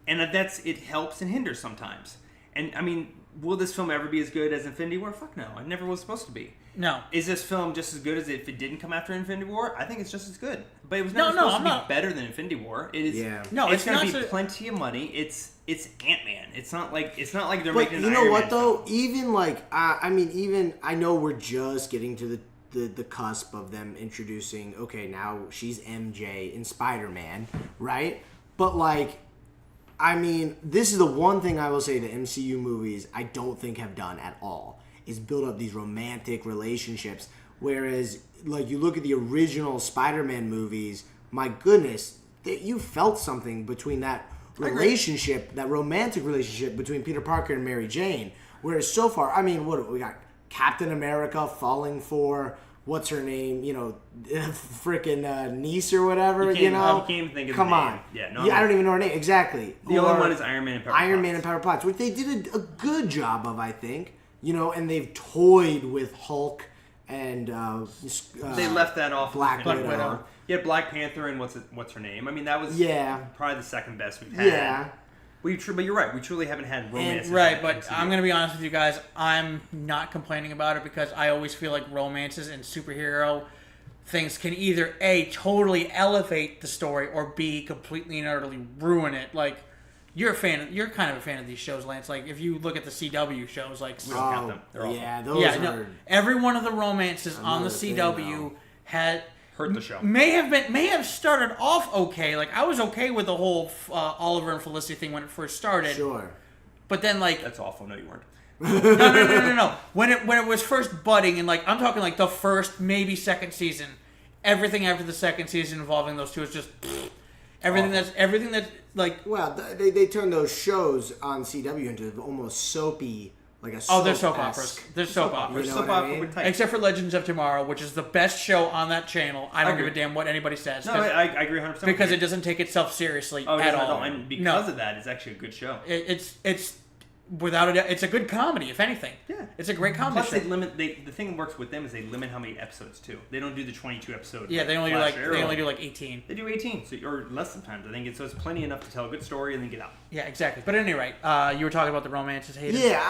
And it helps and hinders sometimes. And I mean, will this film ever be as good as Infinity War? Fuck no. It never was supposed to be.
No.
Is this film just as good as if it didn't come after Infinity War? I think it's just as good. But it was never supposed to be better than Infinity War. It is. Yeah.
No,
it's going to be plenty of money. It's Ant-Man. It's not like they're making an Iron Man.
But you know what though?
Film.
Even like I know we're just getting to the cusp of them introducing. Okay, now she's MJ in Spider-Man, right? But like, I mean, this is the one thing I will say the MCU movies I don't think have done at all is build up these romantic relationships. Whereas, like, you look at the original Spider-Man movies, my goodness, you felt something between that relationship, that romantic relationship between Peter Parker and Mary Jane. Whereas so far, I mean, what we got? Captain America falling for what's her name? You know, freaking niece or whatever. You know,
I can't even think of
Come
the
on,
name.
Yeah, I don't even know her name exactly.
The only one is Iron Man and Pepper Potts.
Iron Man and Pepper Potts, which they did a good job of, I think. You know, and they've toyed with Hulk and
they left that off.
Black Widow.
Yeah, Black Panther and what's her name? I mean, that was probably the second best we've had.
Yeah.
But you're right. We truly haven't had romance.
Right, but I'm going to be honest with you guys. I'm not complaining about it because I always feel like romances and superhero things can either A, totally elevate the story, or B, completely and utterly ruin it. Like, you're kind of a fan of these shows, Lance. Like, if you look at the CW shows, like...
We don't count them. They're awful.
Those are...
every one of the romances on the CW had...
Hurt the show.
May have started off okay. Like, I was okay with the whole Oliver and Felicity thing when it first started.
Sure.
But then, like...
That's awful. No, you weren't.
No. When it was first budding, and, like, I'm talking, like, the first, maybe second season, everything after the second season involving those two is just... Everything that's like.
Well, they turned those shows on CW into almost soapy, like a
Oh, they're soap operas. They're soap operas.
You know
Soap
what I
opera
mean?
with type.
Except for Legends of Tomorrow, which is the best show on that channel. I don't give
agree.
a damn what anybody says.
No, I agree 100%.
because it doesn't take itself seriously
Oh, it
at
doesn't
all.
And because
No.
of that, it's actually a good show.
It's without a doubt, it's a good comedy, if anything.
Yeah.
It's a great comedy
Plus,
show.
the thing that works with them is they limit how many episodes too. They don't do the 22 episode.
Yeah, they only do
Flash
like
Arrow.
they only do like 18.
They do 18, or less sometimes. I think so. It's plenty enough to tell a good story and then get out.
Yeah, exactly. But at any rate, you were talking about the romances, Hayden.
Yeah,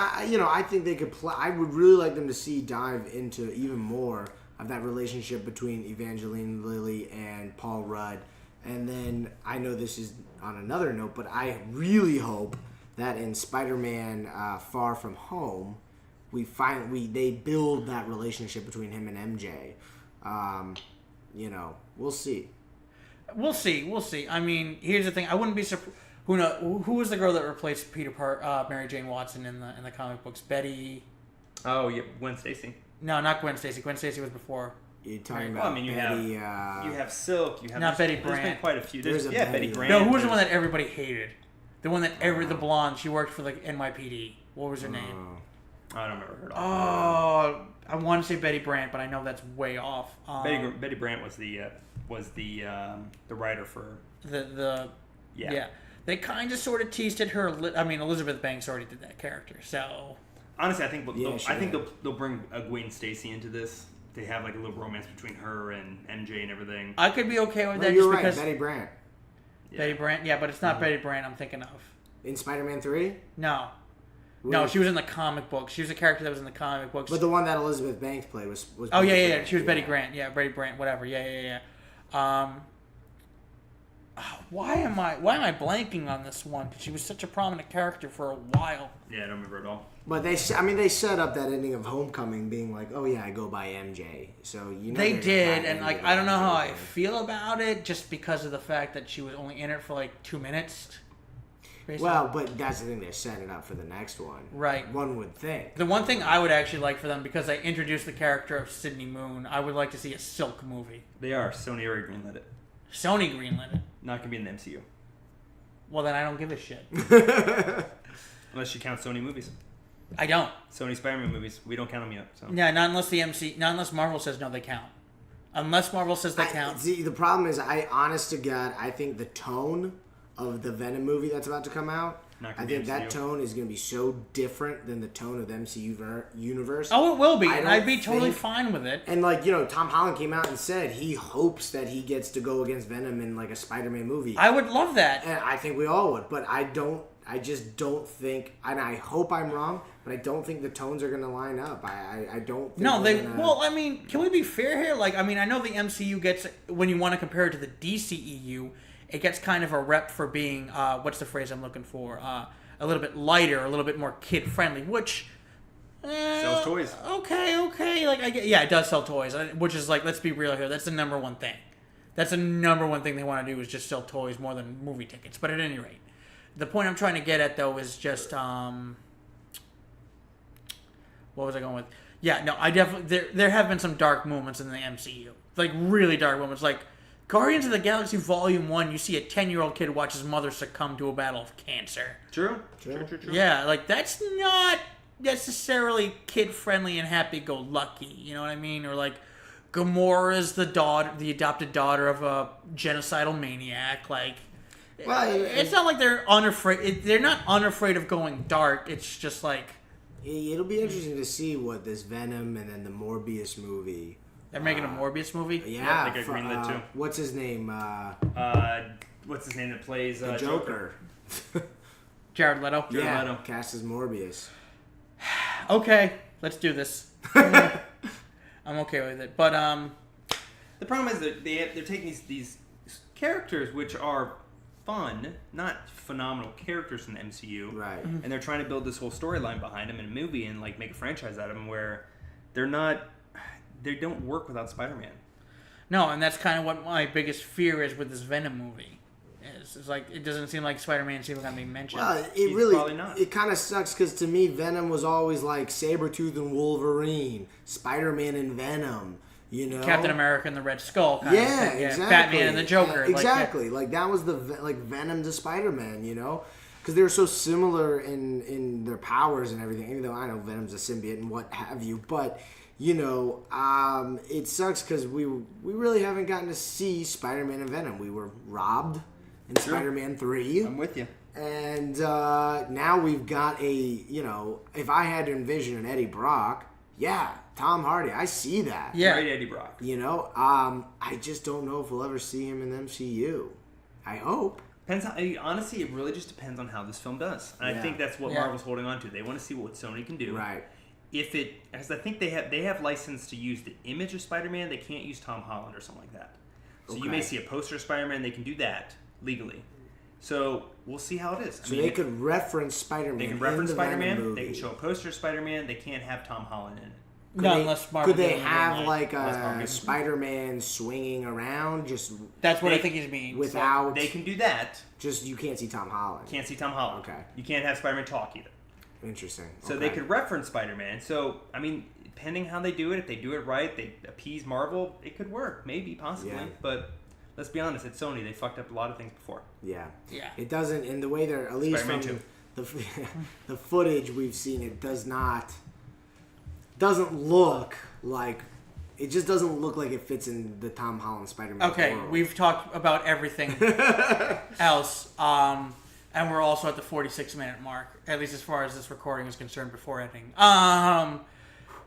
I think they could play. I would really like them to dive into even more of that relationship between Evangeline Lilly and Paul Rudd. And then I know this is on another note, but I really hope that in Spider-Man Far From Home, they build that relationship between him and MJ. We'll see.
We'll see. I mean, here's the thing. I wouldn't be surprised. Who was the girl that replaced Mary Jane Watson in the comic books? Betty.
Oh, yeah, Gwen Stacy.
No, not Gwen Stacy. Gwen Stacy was before.
You're talking
Well,
about
I mean, you
Betty,
have Silk. You have
Not Betty
There's been
Brant.
quite a few.
There's a
Betty
Betty
Brant.
No, who was the one
there's-
that everybody hated? The one that the blonde. She worked for like NYPD. What was her name?
I don't remember her.
Oh, I want to say Betty Brant, but I know that's way off.
Betty Brant was the writer for.
Yeah. They kind of sort of teased at her. I mean, Elizabeth Banks already did that character, so.
Honestly, I think
Yeah,
they'll bring Gwen Stacy into this. They have like a little romance between her and MJ and everything.
I could be okay with
No,
that
you're
just
right,
because
Betty Brant.
Betty Brant. Yeah, but it's not Betty Brant I'm thinking of.
In Spider-Man 3?
No,
Really?
she was in the comic books. She was a character that was in the comic books.
But the one that Elizabeth Banks played was
Oh
Betty
yeah.
Brant.
She was Betty Grant. Yeah, Betty Brant. Whatever. Yeah. Why am I blanking on this one? Because she was such a prominent character for a while.
Yeah, I don't remember at all.
But they set up that ending of Homecoming being like, oh yeah, I go by MJ. So
They
they're
did,
not
and
gonna
like
go
I don't know
MJ
how I
thing.
feel about it, just because of the fact that she was only in it for like 2 minutes. Basically.
Well, but that's the thing, they're setting up for the next one.
Right.
One would think.
The one thing I would actually like for them, because they introduced the character of Sydney Moon, I would like to see a Silk movie.
They are. Sony already greenlit it.
Sony greenlit it.
Not gonna be in the MCU
Well, then I don't give a shit.
unless you count Sony movies.
I don't.
Sony Spider-Man movies. We don't count them yet. So.
Yeah, not unless Marvel says no, they count. Unless Marvel says they count.
See, the problem is, honest to God, I think the tone of the Venom movie that's about to come out,
Not
I
gonna be
think that
MCU.
tone is going to be so different than the tone of the MCU universe.
Oh, it will be,
I
and
don't
I'd be totally
think-
fine with it.
And Tom Holland came out and said he hopes that he gets to go against Venom in like a Spider-Man movie.
I would love that.
And I think we all would, but I just don't think, and I hope I'm wrong, but I don't think the tones are going to line up. I don't think
No,
they're
they.
gonna-
Well, I mean, can we be fair here? Like, I mean, I know the MCU gets, when you want to compare it to the DCEU, it gets kind of a rep for being, what's the phrase I'm looking for? A little bit lighter, a little bit more kid friendly, which.
Sells toys.
Okay. Like, yeah, it does sell toys, which is like, let's be real here. That's the number one thing. That's the number one thing they want to do is just sell toys more than movie tickets. But at any rate, the point I'm trying to get at though is just what was I going with? Yeah, no, I definitely there have been some dark moments in the MCU, like really dark moments, like Guardians of the Galaxy Volume 1. You see a 10-year-old kid watch his mother succumb to a battle of cancer.
True.
Yeah, like that's not necessarily kid friendly and happy go lucky. You know what I mean? Or like Gamora's the adopted daughter of a genocidal maniac. Like,
Well,
it's not like they're unafraid. They're not unafraid of going dark. It's just like
it'll be interesting to see what this Venom and then the Morbius movie.
they're making a Morbius movie.
Yeah,
I think I greenlit too.
What's his name?
What's his name that plays
The Joker.
Jared Leto.
Yeah,
Leto.
cast as Morbius.
Okay, let's do this. I'm okay with it, but
The problem is that they're taking these characters which are fun, not phenomenal characters in the MCU,
Right.
and they're trying to build this whole storyline behind them in a movie and like make a franchise out of them where they don't work without Spider-Man.
no, and that's kind of what my biggest fear is with this Venom movie. It's like it doesn't seem like Spider-Man's even gonna be mentioned.
Well,
He's probably not.
it kind of sucks because to me, Venom was always like Sabretooth and Wolverine, Spider-Man and Venom. You know,
Captain America and the Red Skull. Kind of thing.
Exactly.
Batman and the Joker.
Exactly. Like that was the Venom to Spider-Man. You know, because they were so similar in their powers and everything. Even though I know Venom's a symbiote and what have you, but you know, it sucks because we really haven't gotten to see Spider-Man and Venom. We were robbed in Spider-Man 3.
I'm with you.
And now we've got if I had to envision an Eddie Brock, Tom Hardy, I see that.
Yeah.
Right, Eddie Brock.
You know, I just don't know if we'll ever see him in the MCU. I hope.
Depends honestly, it really just depends on how this film does. And I think that's what Marvel's holding on to. They want to see what Sony can do.
Right.
Because I think they have license to use the image of Spider-Man. They can't use Tom Holland or something like that. So you may see a poster of Spider-Man. They can do that legally. So we'll see how it is.
They could reference Spider-Man.
They can reference Spider-Man. They can show a poster of Spider-Man. They can't have Tom Holland in it.
Could they have like a Spider-Man swinging around?
That's what I think he's meaning.
Without,
they can do that.
Just you can't see Tom Holland.
Can't see Tom Holland.
Okay.
You can't have Spider-Man talk either.
Interesting.
So they could reference Spider-Man. So I mean, depending how they do it, if they do it right, they appease Marvel, it could work, maybe, possibly. Yeah. But let's be honest, it's Sony. They fucked up a lot of things before.
Yeah. It doesn't, in the way they're, at least from the footage we've seen, it doesn't look like, it just doesn't look like it fits in the Tom Holland Spider-Man world.
We've talked about everything else, and we're also at the 46-minute mark, at least as far as this recording is concerned before editing.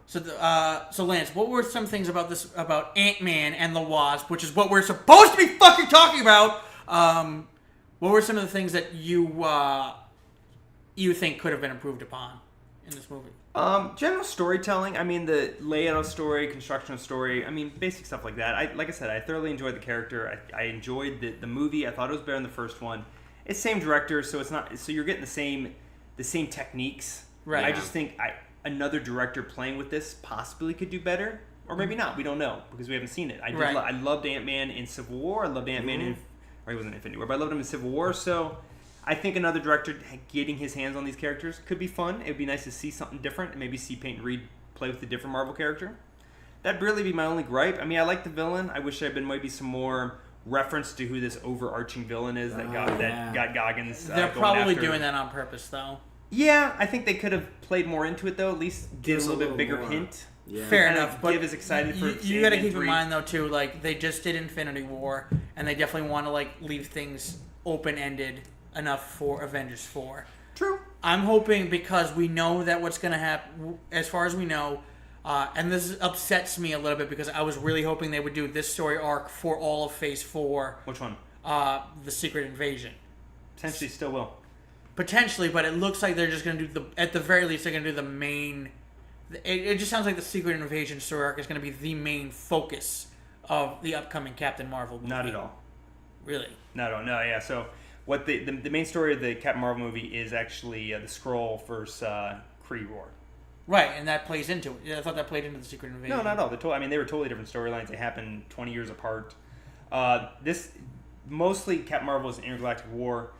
So Lance, what were some things about Ant-Man and the Wasp, which is what we're supposed to be fucking talking about? What were some of the things that you think could have been improved upon in this movie?
General storytelling. I mean, the layout of story, construction of story. I mean, basic stuff like that. Like I said, I thoroughly enjoyed the character. I enjoyed the movie. I thought it was better than the first one. It's same director, so it's not. So you're getting the same techniques.
Right.
I just think another director playing with this possibly could do better, or maybe not. We don't know because we haven't seen it. I loved Ant-Man in Civil War. I loved Ant-Man in, or he wasn't in Infinity War, but I loved him in Civil War. So I think another director getting his hands on these characters could be fun. It would be nice to see something different and maybe see Peyton Reed play with a different Marvel character. That'd really be my only gripe. I mean, I like the villain. I wish there had been maybe some more reference to who this overarching villain is that got Goggins.
They're probably doing that on purpose, though.
Yeah, I think they could have played more into it, though. At least give a little bit bigger hint.
Yeah. Fair enough, but
give us excited for.
You got to keep in mind though, too. Like they just did Infinity War, and they definitely want to leave things open-ended enough for Avengers 4.
True.
I'm hoping because we know that what's going to happen, as far as we know, and this upsets me a little bit because I was really hoping they would do this story arc for all of Phase 4.
Which one?
The Secret Invasion.
Potentially still will.
Potentially, but it looks like they're just going to do at the very least, they're going to do the main. It just sounds like the Secret Invasion story arc is going to be the main focus of the upcoming Captain Marvel movie.
Not at all.
Really?
Not at all. No, yeah. So what the main story of the Captain Marvel movie is actually the Skrull versus Kree War.
Right, and that plays into it. I thought that played into the Secret Invasion.
No, not at all. They were totally different storylines. They happened 20 years apart. This mostly Captain Marvel is an intergalactic war.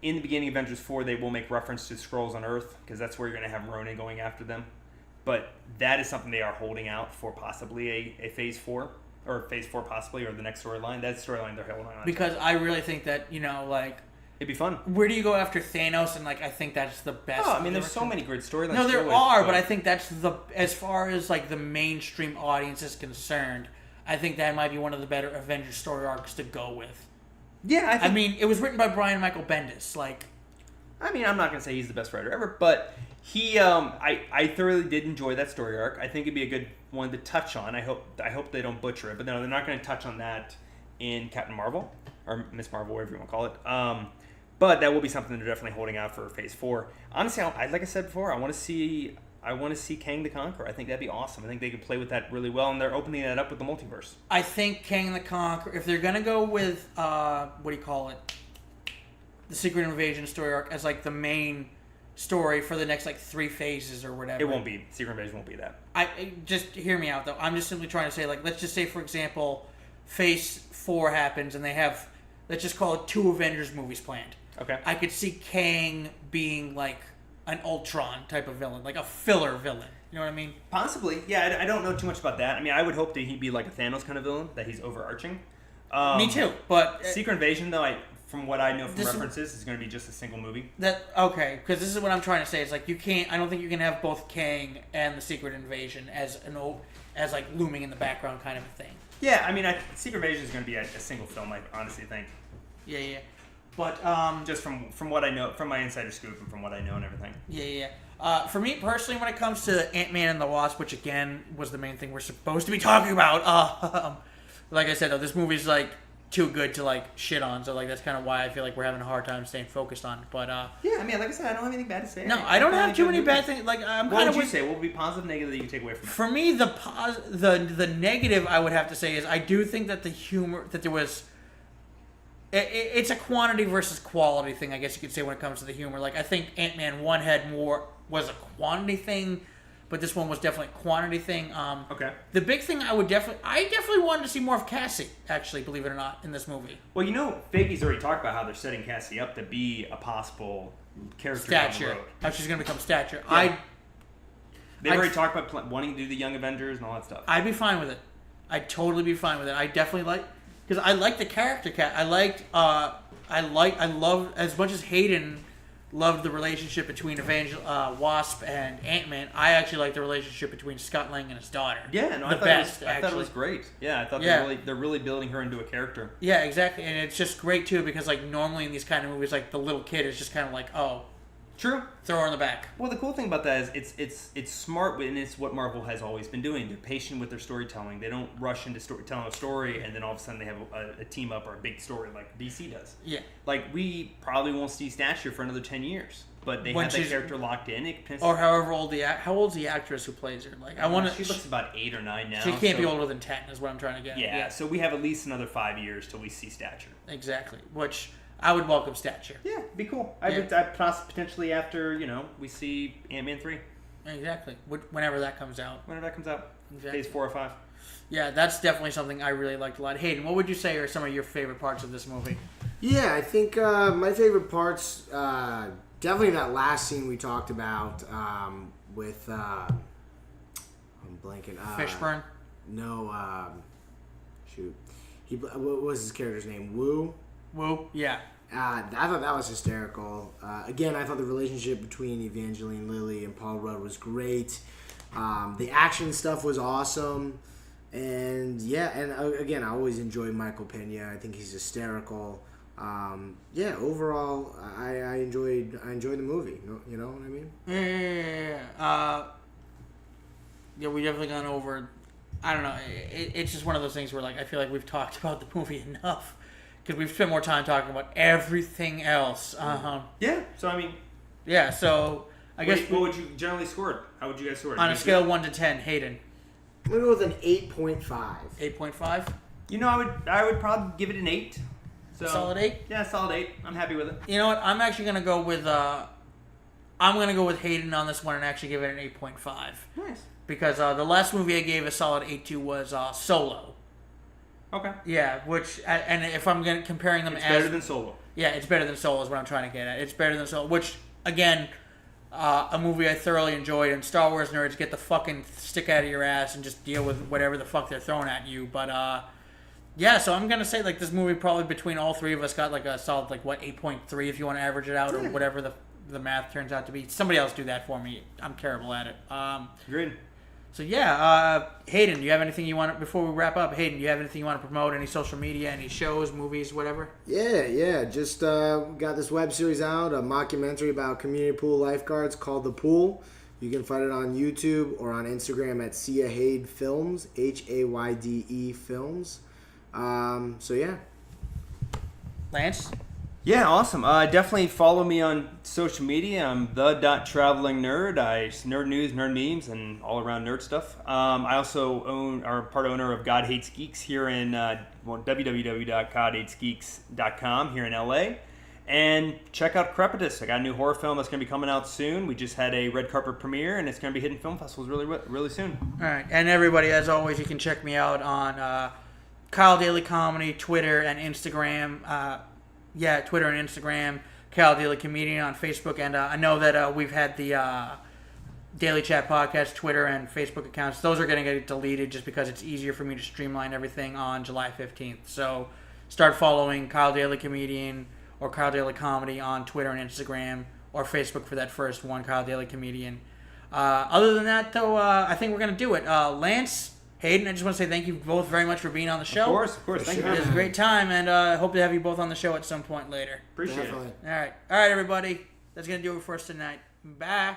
In the beginning of Avengers 4, they will make reference to Skrulls on Earth because that's where you're going to have Ronan going after them. But that is something they are holding out for possibly a Phase 4, or Phase 4 possibly, or the next storyline. That's the storyline they're holding on to.
Because I really think that,
it'd be fun.
Where do you go after Thanos? And, I think that's the best.
Oh, I mean, there's so many great storylines.
No, there are, but I think that's as far as, the mainstream audience is concerned, I think that might be one of the better Avengers story arcs to go with.
Yeah,
I mean, it was written by Brian Michael Bendis.
I'm not going to say he's the best writer ever, but he, I thoroughly did enjoy that story arc. I think it'd be a good one to touch on. I hope they don't butcher it, but no, they're not going to touch on that in Captain Marvel, or Miss Marvel, whatever you want to call it. But that will be something they're definitely holding out for Phase 4. Honestly, like I said before, I want to see Kang the Conqueror. I think that'd be awesome. I think they could play with that really well, and they're opening that up with the multiverse.
I think Kang the Conqueror, if they're going to go with, the Secret Invasion story arc as, the main story for the next, 3 phases or whatever.
It won't be. Secret Invasion won't be that.
Just hear me out, though. I'm just simply trying to say, let's just say, for example, Phase 4 happens, and they have, let's just call it 2 Avengers movies planned.
Okay.
I could see Kang being, an Ultron type of villain, a filler villain. You know what I mean?
Possibly. Yeah, I don't know too much about that. I mean, I would hope that he'd be like a Thanos kind of villain, that he's overarching.
Me too, but
Secret Invasion, though, from what I know from references, is going to be just a single movie.
Okay, because this is what I'm trying to say. It's like you can't. I don't think you can have both Kang and the Secret Invasion as like looming in the background kind of a thing.
Yeah, I mean, Secret Invasion is going to be a single film. I honestly think.
Yeah. But
just from what I know, from my insider scoop, and from what I know and everything.
Yeah. For me personally, when it comes to Ant-Man and the Wasp, which again was the main thing we're supposed to be talking about, like I said, though, this movie's like too good to like shit on, so like that's kind of why I feel like we're having a hard time staying focused on it. But
yeah, I mean, like I said, I don't have anything bad to say.
No, I don't have too many bad things. Like I'm
what
kind
would
of
you say? What would be positive, negative that you take away from it?
For me, the negative I would have to say is I do think that the humor that there was. It's a quantity versus quality thing, I guess you could say, when it comes to the humor. Like I think Ant-Man 1 was a quantity thing, but this one was definitely a quantity thing.
Okay.
The big thing I definitely wanted to see more of Cassie, actually, believe it or not, in this movie.
Well, Feige's already talked about how they're setting Cassie up to be a possible character down the road.
How she's going to become Stature.
Yeah. They've already talked about wanting to do the Young Avengers and all that stuff.
I'd be fine with it. I'd totally be fine with it. I definitely because I like the character cat. I love as much as Hayden loved the relationship between Wasp and Ant-Man. I actually like the relationship between Scott Lang and his daughter.
Yeah, no, I thought it was great. Yeah, I thought they're really building her into a character.
Yeah, exactly, and it's just great too because like normally in these kind of movies, like the little kid is just kind of like, oh,
true,
throw her in the back.
Well, the cool thing about that is it's smart, and it's what Marvel has always been doing. They're patient with their storytelling. They don't rush into telling a story, and then all of a sudden they have a team up or a big story like DC does.
Yeah.
Like, we probably won't see Stature for another 10 years, but they have that character locked in. Or
however old how old's the actress who plays her? Like, she
looks about 8 or 9 now.
She can't be older than 10 is what I'm trying to get.
Yeah, so we have at least another 5 years till we see Stature.
Exactly, which I would welcome Stature.
Yeah, be cool. I potentially after, we see Ant-Man 3.
Exactly. Whenever that comes out.
Exactly. Phase 4 or 5.
Yeah, that's definitely something I really liked a lot. Hayden, what would you say are some of your favorite parts of this movie?
Yeah, I think my favorite parts, definitely that last scene we talked about with, I'm blanking.
Fishburne?
No, shoot. What was his character's name? Woo?
Yeah.
I thought that was hysterical. Again, I thought the relationship between Evangeline Lilly and Paul Rudd was great. The action stuff was awesome. And again, I always enjoy Michael Pena. I think he's hysterical. Overall, I enjoyed the movie. You know what I mean?
Yeah, we definitely gone over. I don't know. It's just one of those things where like I feel like we've talked about the movie enough. Because we've spent more time talking about everything else.
Yeah. So, I mean...
Yeah, so... I guess...
What would you generally score it? How would you guys score it?
On a scale of 1 to 10, Hayden.
I'm going to go with an 8.5.
8.5?
I would probably give it an 8. So,
solid 8?
Yeah, solid 8. I'm happy with it.
You know what? I'm actually going to go with... I'm going to go with Hayden on this one and actually give it an 8.5.
Nice.
Because the last movie I gave a solid 8 to was Solo.
Okay.
Yeah, and if I'm comparing them
it's better than Solo.
Yeah, it's better than Solo is what I'm trying to get at. It's better than Solo, which, again, a movie I thoroughly enjoyed, and Star Wars nerds get the fucking stick out of your ass and just deal with whatever the fuck they're throwing at you. But, so I'm going to say, like, this movie probably between all three of us got, like, a solid, like, 8.3 if you want to average it out, or whatever the math turns out to be. Somebody else do that for me. I'm terrible at it.
Agreed.
So Hayden, do you have anything you want before we wrap up? Hayden, do you have anything you want to promote? Any social media, any shows, movies, whatever?
Yeah. Just got this web series out, a mockumentary about community pool lifeguards called The Pool. You can find it on YouTube or on Instagram at Sia Hayde Films, Hayde Films.
Lance?
Yeah, awesome. Definitely follow me on social media. I'm the.traveling nerd. I nerd news, nerd memes, and all around nerd stuff. I also are part owner of God Hates Geeks here in www.godhatesgeeks.com here in LA. And check out Crepitus. I got a new horror film that's going to be coming out soon. We just had a red carpet premiere, and it's going to be hitting film festivals really soon.
All right. And everybody, as always, you can check me out on Kyle Daley Comedy, Twitter, and Instagram. Twitter and Instagram, Cal Daily Comedian on Facebook, and I know that we've had the Daily Chat Podcast, Twitter, and Facebook accounts. Those are going to get deleted just because it's easier for me to streamline everything on July 15th. So start following Kyle Daly Comedian or Kyle Daly Comedy on Twitter and Instagram, or Facebook for that first one, Kyle Daly Comedian. Other than that, though, I think we're going to do it. Lance, Hayden, I just want to say thank you both very much for being on the show.
Of course. Thank you.
It was a great time, and I hope to have you both on the show at some point later.
Appreciate it.
Definitely.
All right, everybody. That's going to do it for us tonight. Bye.